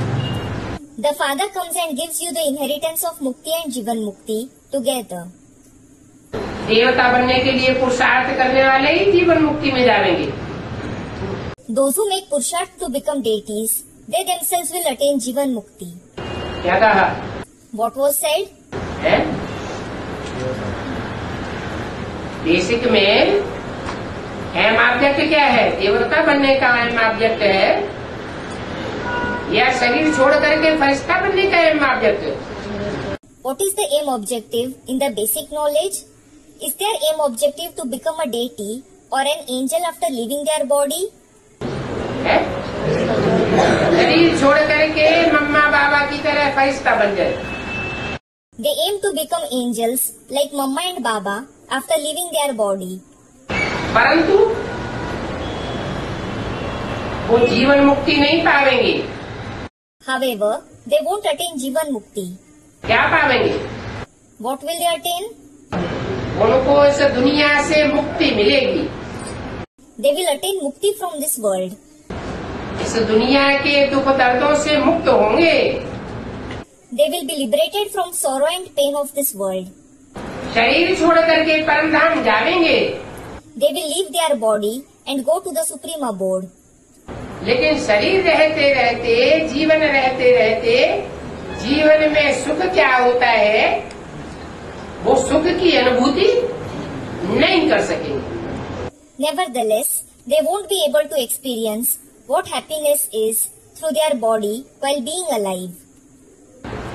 The father comes and gives you the inheritance of Mukti and Jivan Mukti together. देवता बनने के लिए पुरुषार्थ करने वाले ही जीवन मुक्ति में जाएंगे। Those who make Purushart to become deities, they themselves will attain Jivan Mukti. क्या कहा What was said? है? बेसिक में एम ऑब्जेक्ट क्या है? देवता बनने का एम ऑब्जेक्ट है या शरीर छोड़ करके फरिश्ता बनने का एम ऑब्जेक्ट है? What is the aim objective in the basic knowledge? Is their aim objective to become a deity or an angel after leaving their body? है? शरीर छोड़ करके मम्मा बाबा की तरह फरिश्ता बन जाए। They aim to become angels like Mama and Baba after leaving their body. परंतु वो जीवन मुक्ति नहीं पावेंगे। However, they won't attain Jivan Mukti. क्या पावेंगे? What will they attain? उनको इस दुनिया से मुक्ति मिलेगी। They will attain Mukti from this world. इस दुनिया के दुख दर्दों से मुक्त होंगे। They will be liberated from sorrow and pain of this world. शरीर छोड़ करके परम धाम जावेंगे। They will leave their body and go to the supreme abode. लेकिन शरीर रहते रहते जीवन रहते रहते जीवन में सुख क्या होता है वो सुख की अनुभूति नहीं कर सकेंगे। Nevertheless, they won't be able to experience what happiness is through their body while being alive.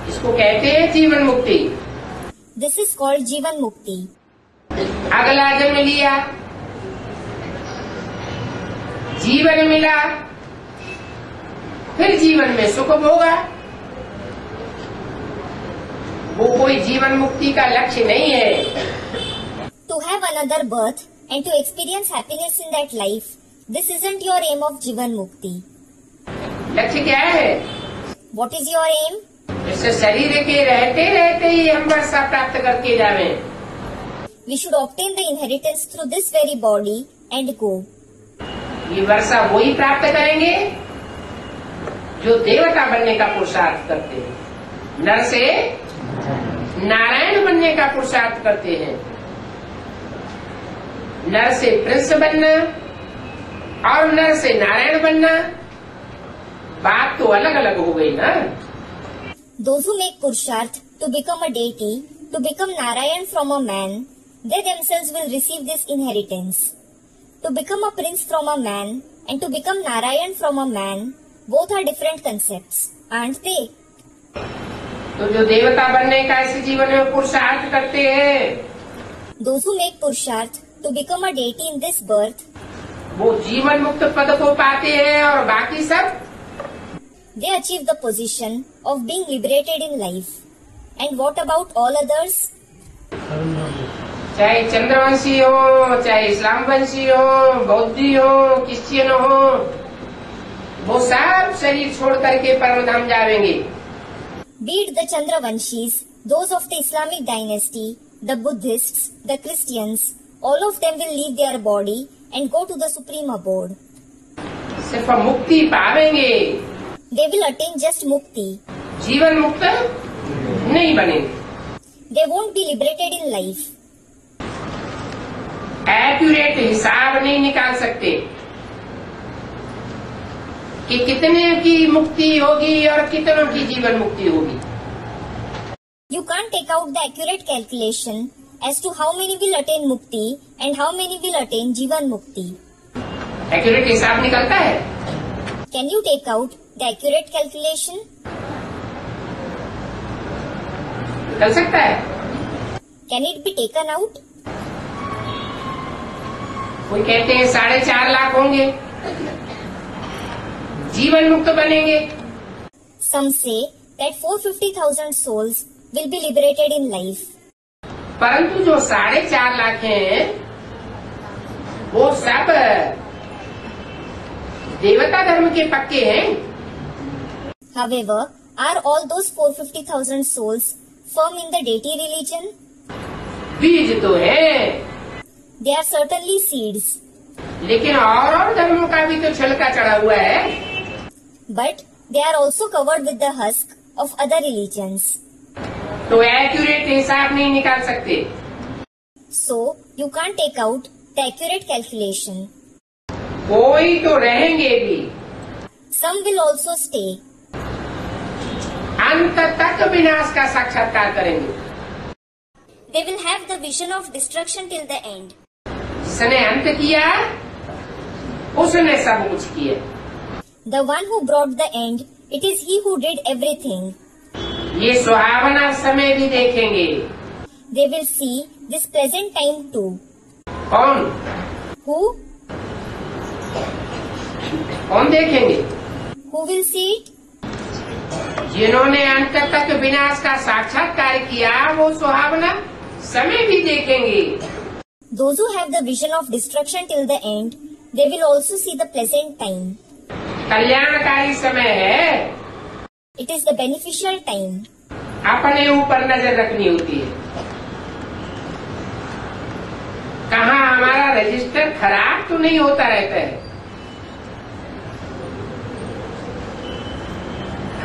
इसको कहते हैं जीवन मुक्ति। This is called Jivan Mukti. अगला जन्म लिया जीवन मिला, फिर जीवन में सुख होगा। वो कोई जीवन मुक्ति का लक्ष्य नहीं है। To have another birth and to experience happiness in that life, this isn't your aim of Jivan Mukti. लक्ष्य क्या है? What is your aim? इस शरीर के रहते रहते ही हम वर्षा प्राप्त करके जावे। We should obtain the inheritance through this very body and go. ये वर्षा वही प्राप्त करेंगे जो देवता बनने का पुरुषार्थ करते हैं, नर से नारायण बनने का पुरुषार्थ करते हैं। नर से प्रिंस बनना और नर से नारायण बनना, बात तो अलग अलग हो गई ना। Those who make Purusharth to become a deity, to become Narayan from a man, they themselves will receive this inheritance. To become a prince from a man and to become Narayan from a man, both are different concepts, aren't they? तो जो देवता बनने का इस जीवन में पुरुषार्थ करते हैं, Those who make Purusharth to become a deity in this birth, वो जीवन मुक्त पद को पाते हैं और बाकी सब they achieve the position of being liberated in life. And what about all others? चाहे चंद्रवंशी हो, चाहे इस्लाम वंशी हो, बौद्धी हो, क्रिश्चियन हो, वो सब शरीर छोड़ करके परम धाम जाएंगे। Be it the Chandravanshis, those of the Islamic dynasty, the Buddhists, the Christians, all of them will leave their body and go to the supreme abode. सिर्फ मुक्ति पावेंगे, They will attain just mukti. जीवन मुक्त नहीं बनेंगे। They won't be liberated in life. Accurate हिसाब नहीं निकाल सकते कि कितने की मुक्ति होगी और कितनों की जीवन मुक्ति होगी। You can't take out the accurate calculation as to how many will attain mukti and how many will attain jivan mukti. Accurate हिसाब निकलता है? Can you take out the accurate calculation? निकल सकता है। Can it be taken out? कोई कहते हैं 4.5 लाख होंगे, जीवन मुक्त बनेंगे। Some say that 450,000 souls will be liberated in life. परंतु जो 4.5 लाख हैं, वो सब देवता धर्म के पक्के हैं। However, are all those 450,000 souls firm in the deity religion? बीज तो है, They are certainly seeds, लेकिन और धर्मों का भी तो छिलका चढ़ा हुआ है। but they are also covered with the husk of other religions. तो एक्यूरेट हिसाब नहीं निकाल सकते। So, you can't take out the accurate calculation. कोई तो रहेंगे भी, Some will also stay. अंत तक विनाश का साक्षात्कार करेंगे। They will have the vision of destruction till the end. जिसने अंत किया, उसने सब कुछ किया। The one who brought the end, it is he who did everything. ये सुहावना समय भी देखेंगे। They will see this present time too. कौन Who? कौन देखेंगे? Who will see it? जिन्होंने अंत तक विनाश का साक्षात्कार किया, वो सुहावना समय भी देखेंगे। Those who have the vision of destruction till the end, they will also see the pleasant time. कल्याणकारी समय है। It is the beneficial time. अपने ऊपर नजर रखनी होती है। कहाँ हमारा रजिस्टर खराब तो नहीं होता रहता है।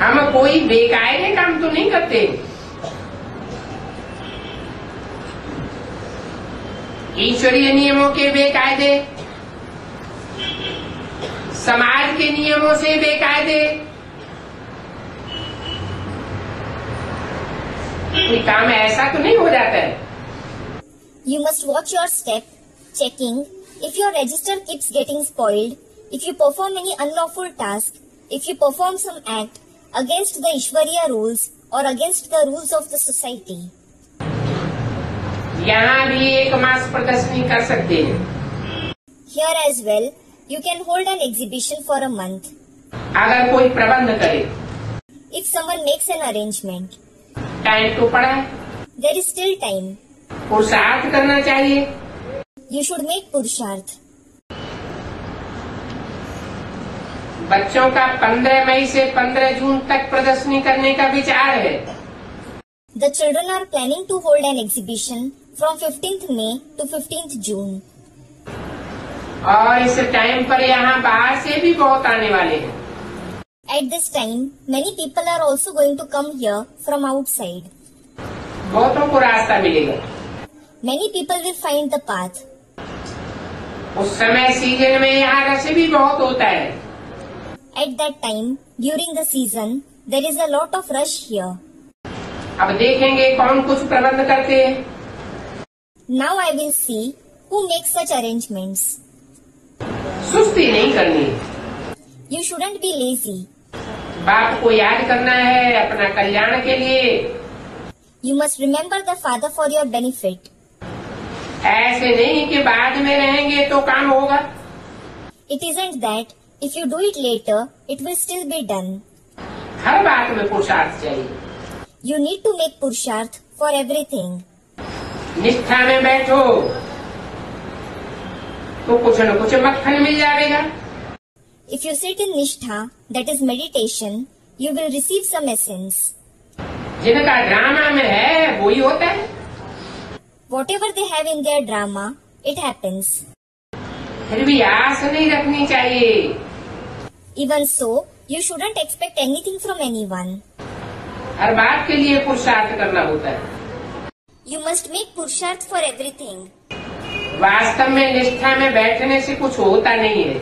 हम कोई बेकायदे काम तो नहीं करते। ईश्वरीय नियमों के बेकायदे, समाज के नियमों से बेकायदे कोई काम ऐसा तो नहीं हो जाता है। You must watch your step, checking if your register keeps getting spoiled, if you perform any unlawful task, if you perform some act against the Ishwariya rules or against the rules of the society. यहाँ भी एक मास प्रदर्शनी कर सकते हैं। Here as well, You can hold an exhibition for a month. अगर कोई प्रबंध करे, If someone makes an arrangement, time तो पड़ा है, there is still time. पुरुषार्थ करना चाहिए। You should make purusharth. बच्चों का 15 मई से 15 जून तक प्रदर्शनी करने का विचार है। The children are planning to hold an exhibition from 15th May to 15th June. और इस टाइम पर यहाँ बाहर से भी बहुत आने वाले हैं। At this time, many people are also going to come here from outside. बहुतों को रास्ता मिलेगा। Many people will find the path. उस समय सीजन में यहाँ रश भी बहुत होता है। At that time, during the season, there is a lot of rush here. अब देखेंगे कौन कुछ प्रबंध करते हैं। Now I will see who makes such arrangements. सुस्ती नहीं करनी, You shouldn't be lazy. बाप को याद करना है अपना कल्याण के लिए। You must remember the father for your benefit. ऐसे नहीं कि बाद में रहेंगे तो काम होगा। It isn't that if you do it later, it will still be done. हर बात में पुरुषार्थ चाहिए। You need to make purusharth for everything. निष्ठा में बैठो तो कुछ न कुछ मक्खन मिल जाएगा। If you sit in nishtha, that is meditation, you will receive some essence. जिनका ड्रामा में है वही होता है। Whatever they have in their drama, it happens. फिर भी आस नहीं रखनी चाहिए। Even so, you shouldn't expect anything from anyone. हर बात के लिए पुरुषार्थ करना होता है। You must make purusharth for everything. वास्तव में निष्ठा में बैठने से कुछ होता नहीं है।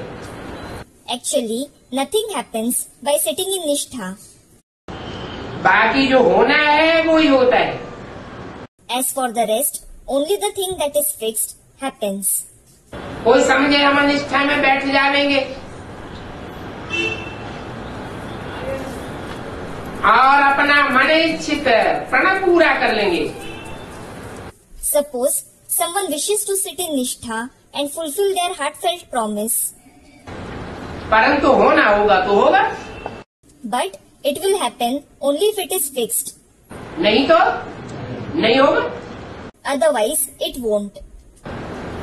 Actually, nothing happens by sitting in nishtha. बाकी जो होना है वो ही होता है। As for the rest, only the thing that is fixed happens. कोई समझे हम निष्ठा में बैठ जाएंगे और अपना मन इच्छित प्रण पूरा कर लेंगे। Suppose someone wishes to sit in nishtha and fulfill their heartfelt promise, परंतु होना होगा तो होगा, but it will happen only if it is fixed. नहीं तो नहीं होगा। Otherwise, it won't.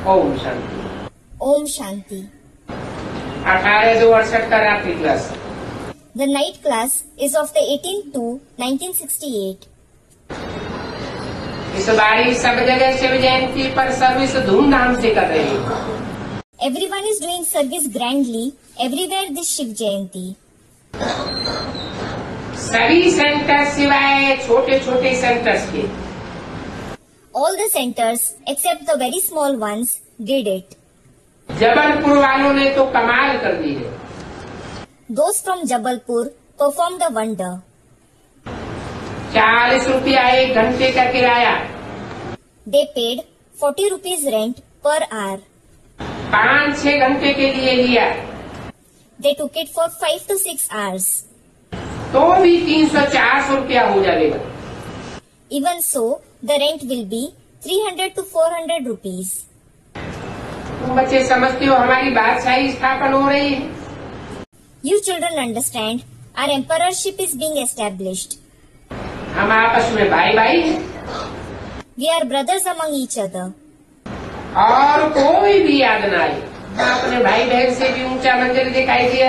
Om Shanti. Om Shanti. 18/2/68 का रात्रि class. The night class is of the 18th to 1968. इस बारी सब जगह शिव जयंती पर सर्विस धूमधाम से कर रहे हैं। Everyone is doing service grandly everywhere this Shiv Jayanti. सभी सेंटर सिवाय छोटे छोटे सेंटर्स के। All the centers except the very small ones did it. Jabalpur वालों ने तो कमाल कर दी है। Those from Jabalpur performed the wonder. 40 रुपया 1 घंटे का किराया, They paid 40 rupees rent per hour. 5-6 घंटे के लिए लिया They took it for 5 to 6 hours. तो भी 300-400 रुपया हो जाएगा। Even so, the rent will be 300 to 400 rupees. तुम बच्चे समझते हो हमारी बादशाही स्थापन हो रही है। You children understand, our emperorship is being established. हम आपस में भाई भाई हैं We are brothers among each other. और कोई भी याद न आए अपने भाई बहन से भी ऊंचा मंदिर दिखाई दिया।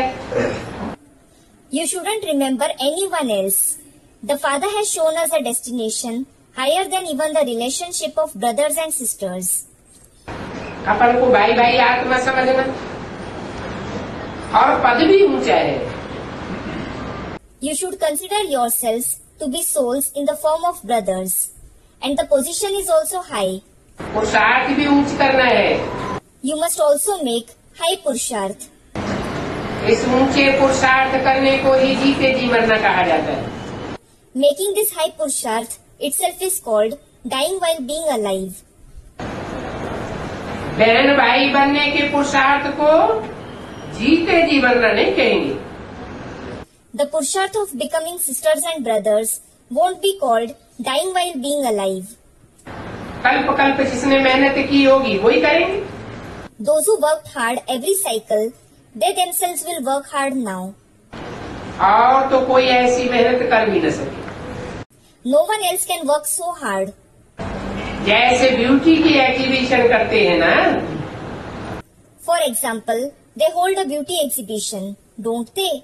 You shouldn't remember anyone else. The Father has shown us a destination higher than even the relationship of brothers and sisters. अपन को भाई भाई आत्मा समझना और पद भी ऊंचा है। You should consider yourselves to be souls in the form of brothers, and the position is also high. पुरुषार्थ भी ऊंच करना है। You must also make high purusharth. इस ऊंचे पुरुषार्थ करने को ही जीते जी मरना कहा जाता है। Making this high purusharth itself is called dying while being alive. बहन भाई बनने के पुरुषार्थ को जीते जी मरना नहीं कहेंगे। The purusharth of becoming sisters and brothers won't be called dying while being alive. कल्प कल्प जिसने मेहनत की होगी वही करेंगे। Those who worked hard every cycle they themselves will work hard now. और तो कोई ऐसी मेहनत कर भी न सके। No one else can work so hard. जैसे ब्यूटी की एग्जीबिशन करते हैं ना, For example, they hold a beauty exhibition, don't they?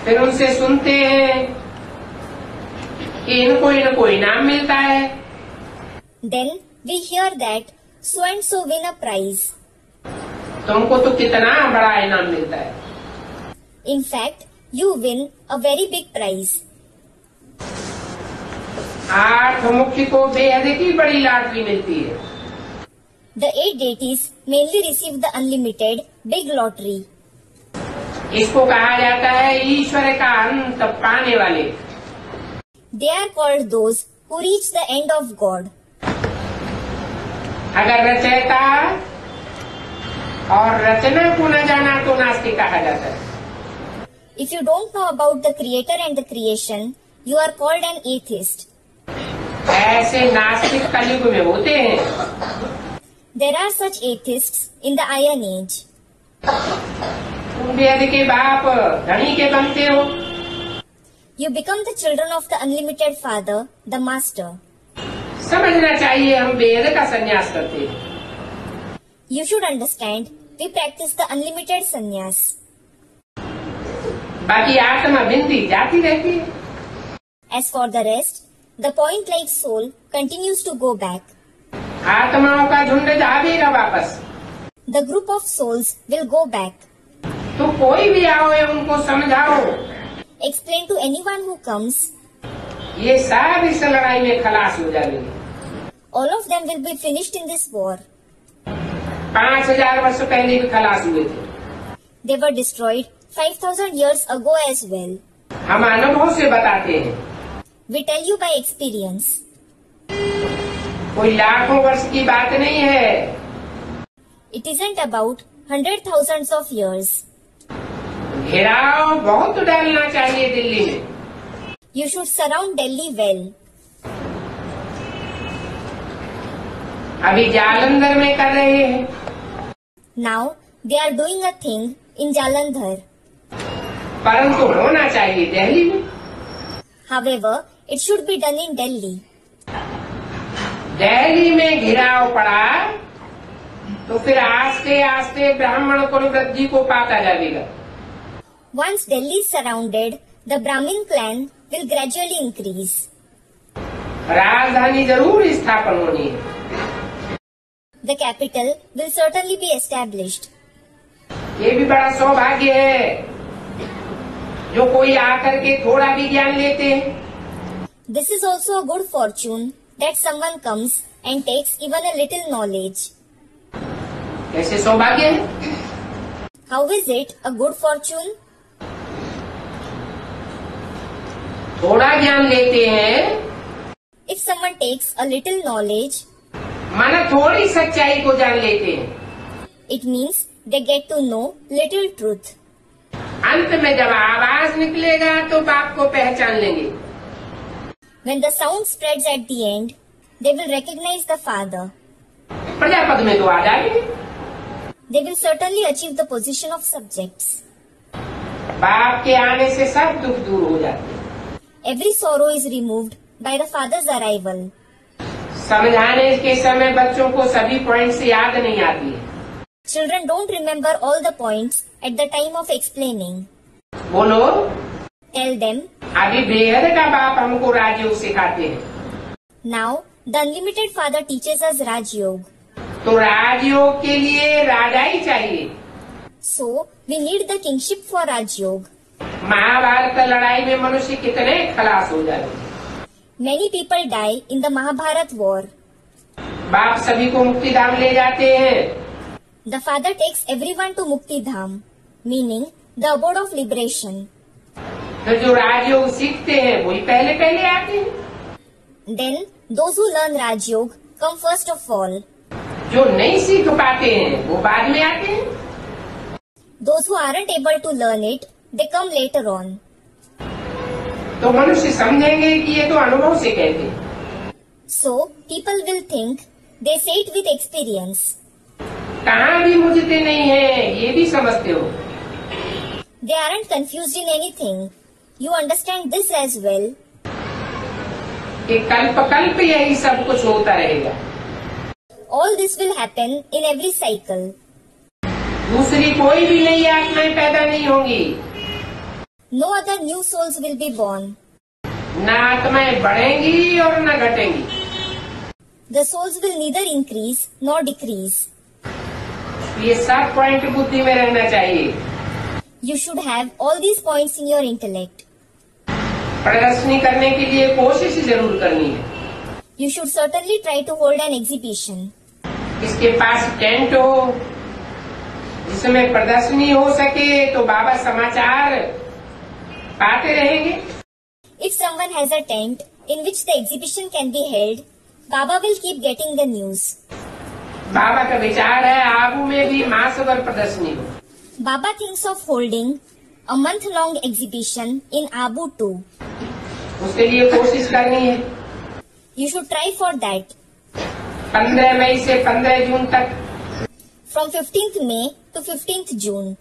फिर उनसे सुनते हैं कि इनको इनाम मिलता है। Then we hear that so and so win a prize. तुमको तो कितना बड़ा इनाम मिलता है। In fact, you win a very big prize. 8 मुख्य को बेहद की बड़ी लॉटरी मिलती है। The 8 deities mainly receive the unlimited big lottery. इसको कहा जाता है ईश्वर का अंत पाने वाले। They are called those who reach the end of God. अगर रचयिता और रचना को न जाना तो नास्तिक कहा जाता है। If you don't know about the creator and the creation, you are called an atheist. ऐसे नास्तिक कलयुग में होते हैं। There are such atheists in the Iron Age. तुम वेद के बाप धनी के बनते हो। You become the children of the unlimited Father, the Master. समझना चाहिए हम वेद का संन्यास करते हैं। You should understand, we practice the unlimited sannyas. बाकी आत्मा बिंदी जाती रहती है। As for the rest, the point-like soul continues to go back. आत्माओं का झुंड जाएगा वापस। The group of souls will go back. तो कोई भी आओ या उनको समझाओ, Explain to anyone who comes, ये सब इस लड़ाई में खलास हो जाएंगे। all of them will be finished in this war. 5000 वर्ष पहले भी खलास हुए थे। They were destroyed 5,000 years ago as well. हम अनुभव से बताते हैं। We tell you by experience. कोई लाखों वर्ष की बात नहीं है। It isn't about 100,000s of years. घेराव बहुत डालना चाहिए दिल्ली में। You should surround Delhi well. अभी जालंधर में कर रहे हैं। Now they are doing a thing in Jalandhar. परंतु होना चाहिए दिल्ली में। However, it should be done in Delhi. Delhi में घिराव पड़ा तो फिर आस्ते आस्ते ब्राह्मण कुल वृद्धि को पाता जाएगा। Once Delhi is surrounded, the Brahmin clan will gradually increase. राजधानी जरूर स्थापन होनी है। The capital will certainly be established. ये भी बड़ा सौभाग्य है जो कोई आकर के थोड़ा भी ज्ञान लेते हैं। This is also a good fortune that someone comes and takes even a little knowledge. कैसे सौभाग्य है? How is it a good fortune? थोड़ा ज्ञान लेते हैं, If someone takes a little knowledge, माना थोड़ी सच्चाई को जान लेते हैं। it means they get to know little truth. अंत में जब आवाज निकलेगा तो बाप को पहचान लेंगे। When the sound spreads at the end, they will recognize the Father. प्रजापद में तो आ जाएंगे। They will certainly achieve the position of subjects. बाप के आने से सब दुख दूर हो जाते हैं। Every sorrow is removed by the Father's arrival. समझाने के समय बच्चों को सभी पॉइंट्स याद नहीं आती है। Children don't remember all the points at the time of explaining. बोलो, Tell them, अभी बेहद का बाप हमको राजयोग सिखाते हैं। now the unlimited Father teaches us Raj Yoga. तो राजयोग के लिए राजा ही चाहिए। So we need the kingship for Raj Yoga. Mahabharat लड़ाई में मनुष्य कितने खलास हो जाते। Many people die in the Mahabharat war. बाप सभी को मुक्ति धाम ले जाते हैं। The Father takes everyone to Mukti Dham, meaning the abode of liberation. तो जो राजयोग सीखते हैं वही पहले पहले आते हैं। Then those who learn Raj Yoga come first of all. जो नहीं सीख पाते हैं वो बाद में आते हैं। Those who aren't able to learn it, they come later on. तो मनुष्य समझेंगे कि ये तो अनुभव से कहते हैं। So people will think they say it with experience. कहाँ भी मुझते नहीं है, ये भी समझते हो। They aren't confused in anything. You understand this as well. कि कल्प कल्प यही सब कुछ होता रहेगा. All this will happen in every cycle. दूसरी कोई भी नई आत्माएं पैदा नहीं होंगी. No other new souls will be born. न आत्माएं बढ़ेंगी और न घटेंगी. The souls will neither increase nor decrease. ये सब पॉइंट बुद्धि में रहना चाहिए. You should have all these points in your intellect. प्रदर्शनी करने के लिए कोशिश जरूर करनी है. You should certainly try to hold an exhibition. इसके पास टेंट हो जिसमें प्रदर्शनी हो सके तो बाबा समाचार पाते रहेंगे. If someone has a tent in which the exhibition can be held, Baba will keep getting the news. बाबा का विचार है आबू में भी मासभर प्रदर्शनी हो. Baba thinks of holding a month-long exhibition in Abu too. उसके लिए कोशिश करनी है. You should try for that. 15 मई से 15 जून तक From 15th May to 15th June.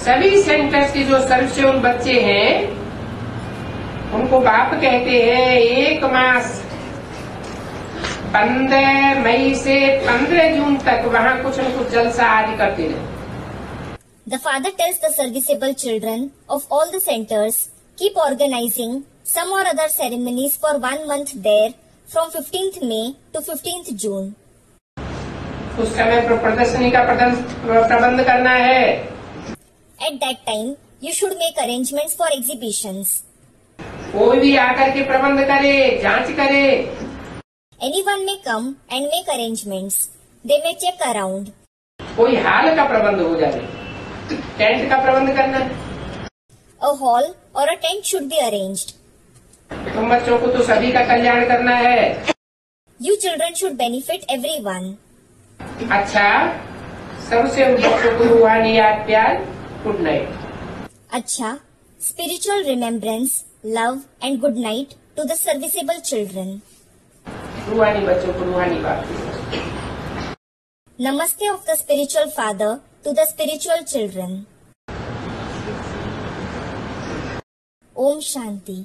सभी सेंटर्स के जो सर्वसेवक बच्चे हैं उनको बाप कहते हैं 1 मास 15 मई से 15 जून तक वहाँ कुछ न कुछ जलसा आदि करते रहे. The father tells the serviceable children of all the centers, keep organizing some or other ceremonies for 1 month there from 15th May to 15th June. उस समय पर प्रदर्शनी का प्रबंध करना है. At that time, you should make arrangements for exhibitions. कोई भी आकर के प्रबंध करे, जांच करे. Anyone may come and make arrangements. They may check around. कोई हाल का प्रबंध हो जाए. टेंट का प्रबंध करना है. A hall or a tent should be arranged. तुम बच्चों को तो सभी का कल्याण करना है. You children should benefit everyone. अच्छा, सबसे बच्चों को रूहानी याद प्यार. Good night. Acha, spiritual remembrance, love and good night to the serviceable children. रूहानी बच्चों को रूहानी बात. Namaste of the spiritual father to the spiritual children. Om Shanti.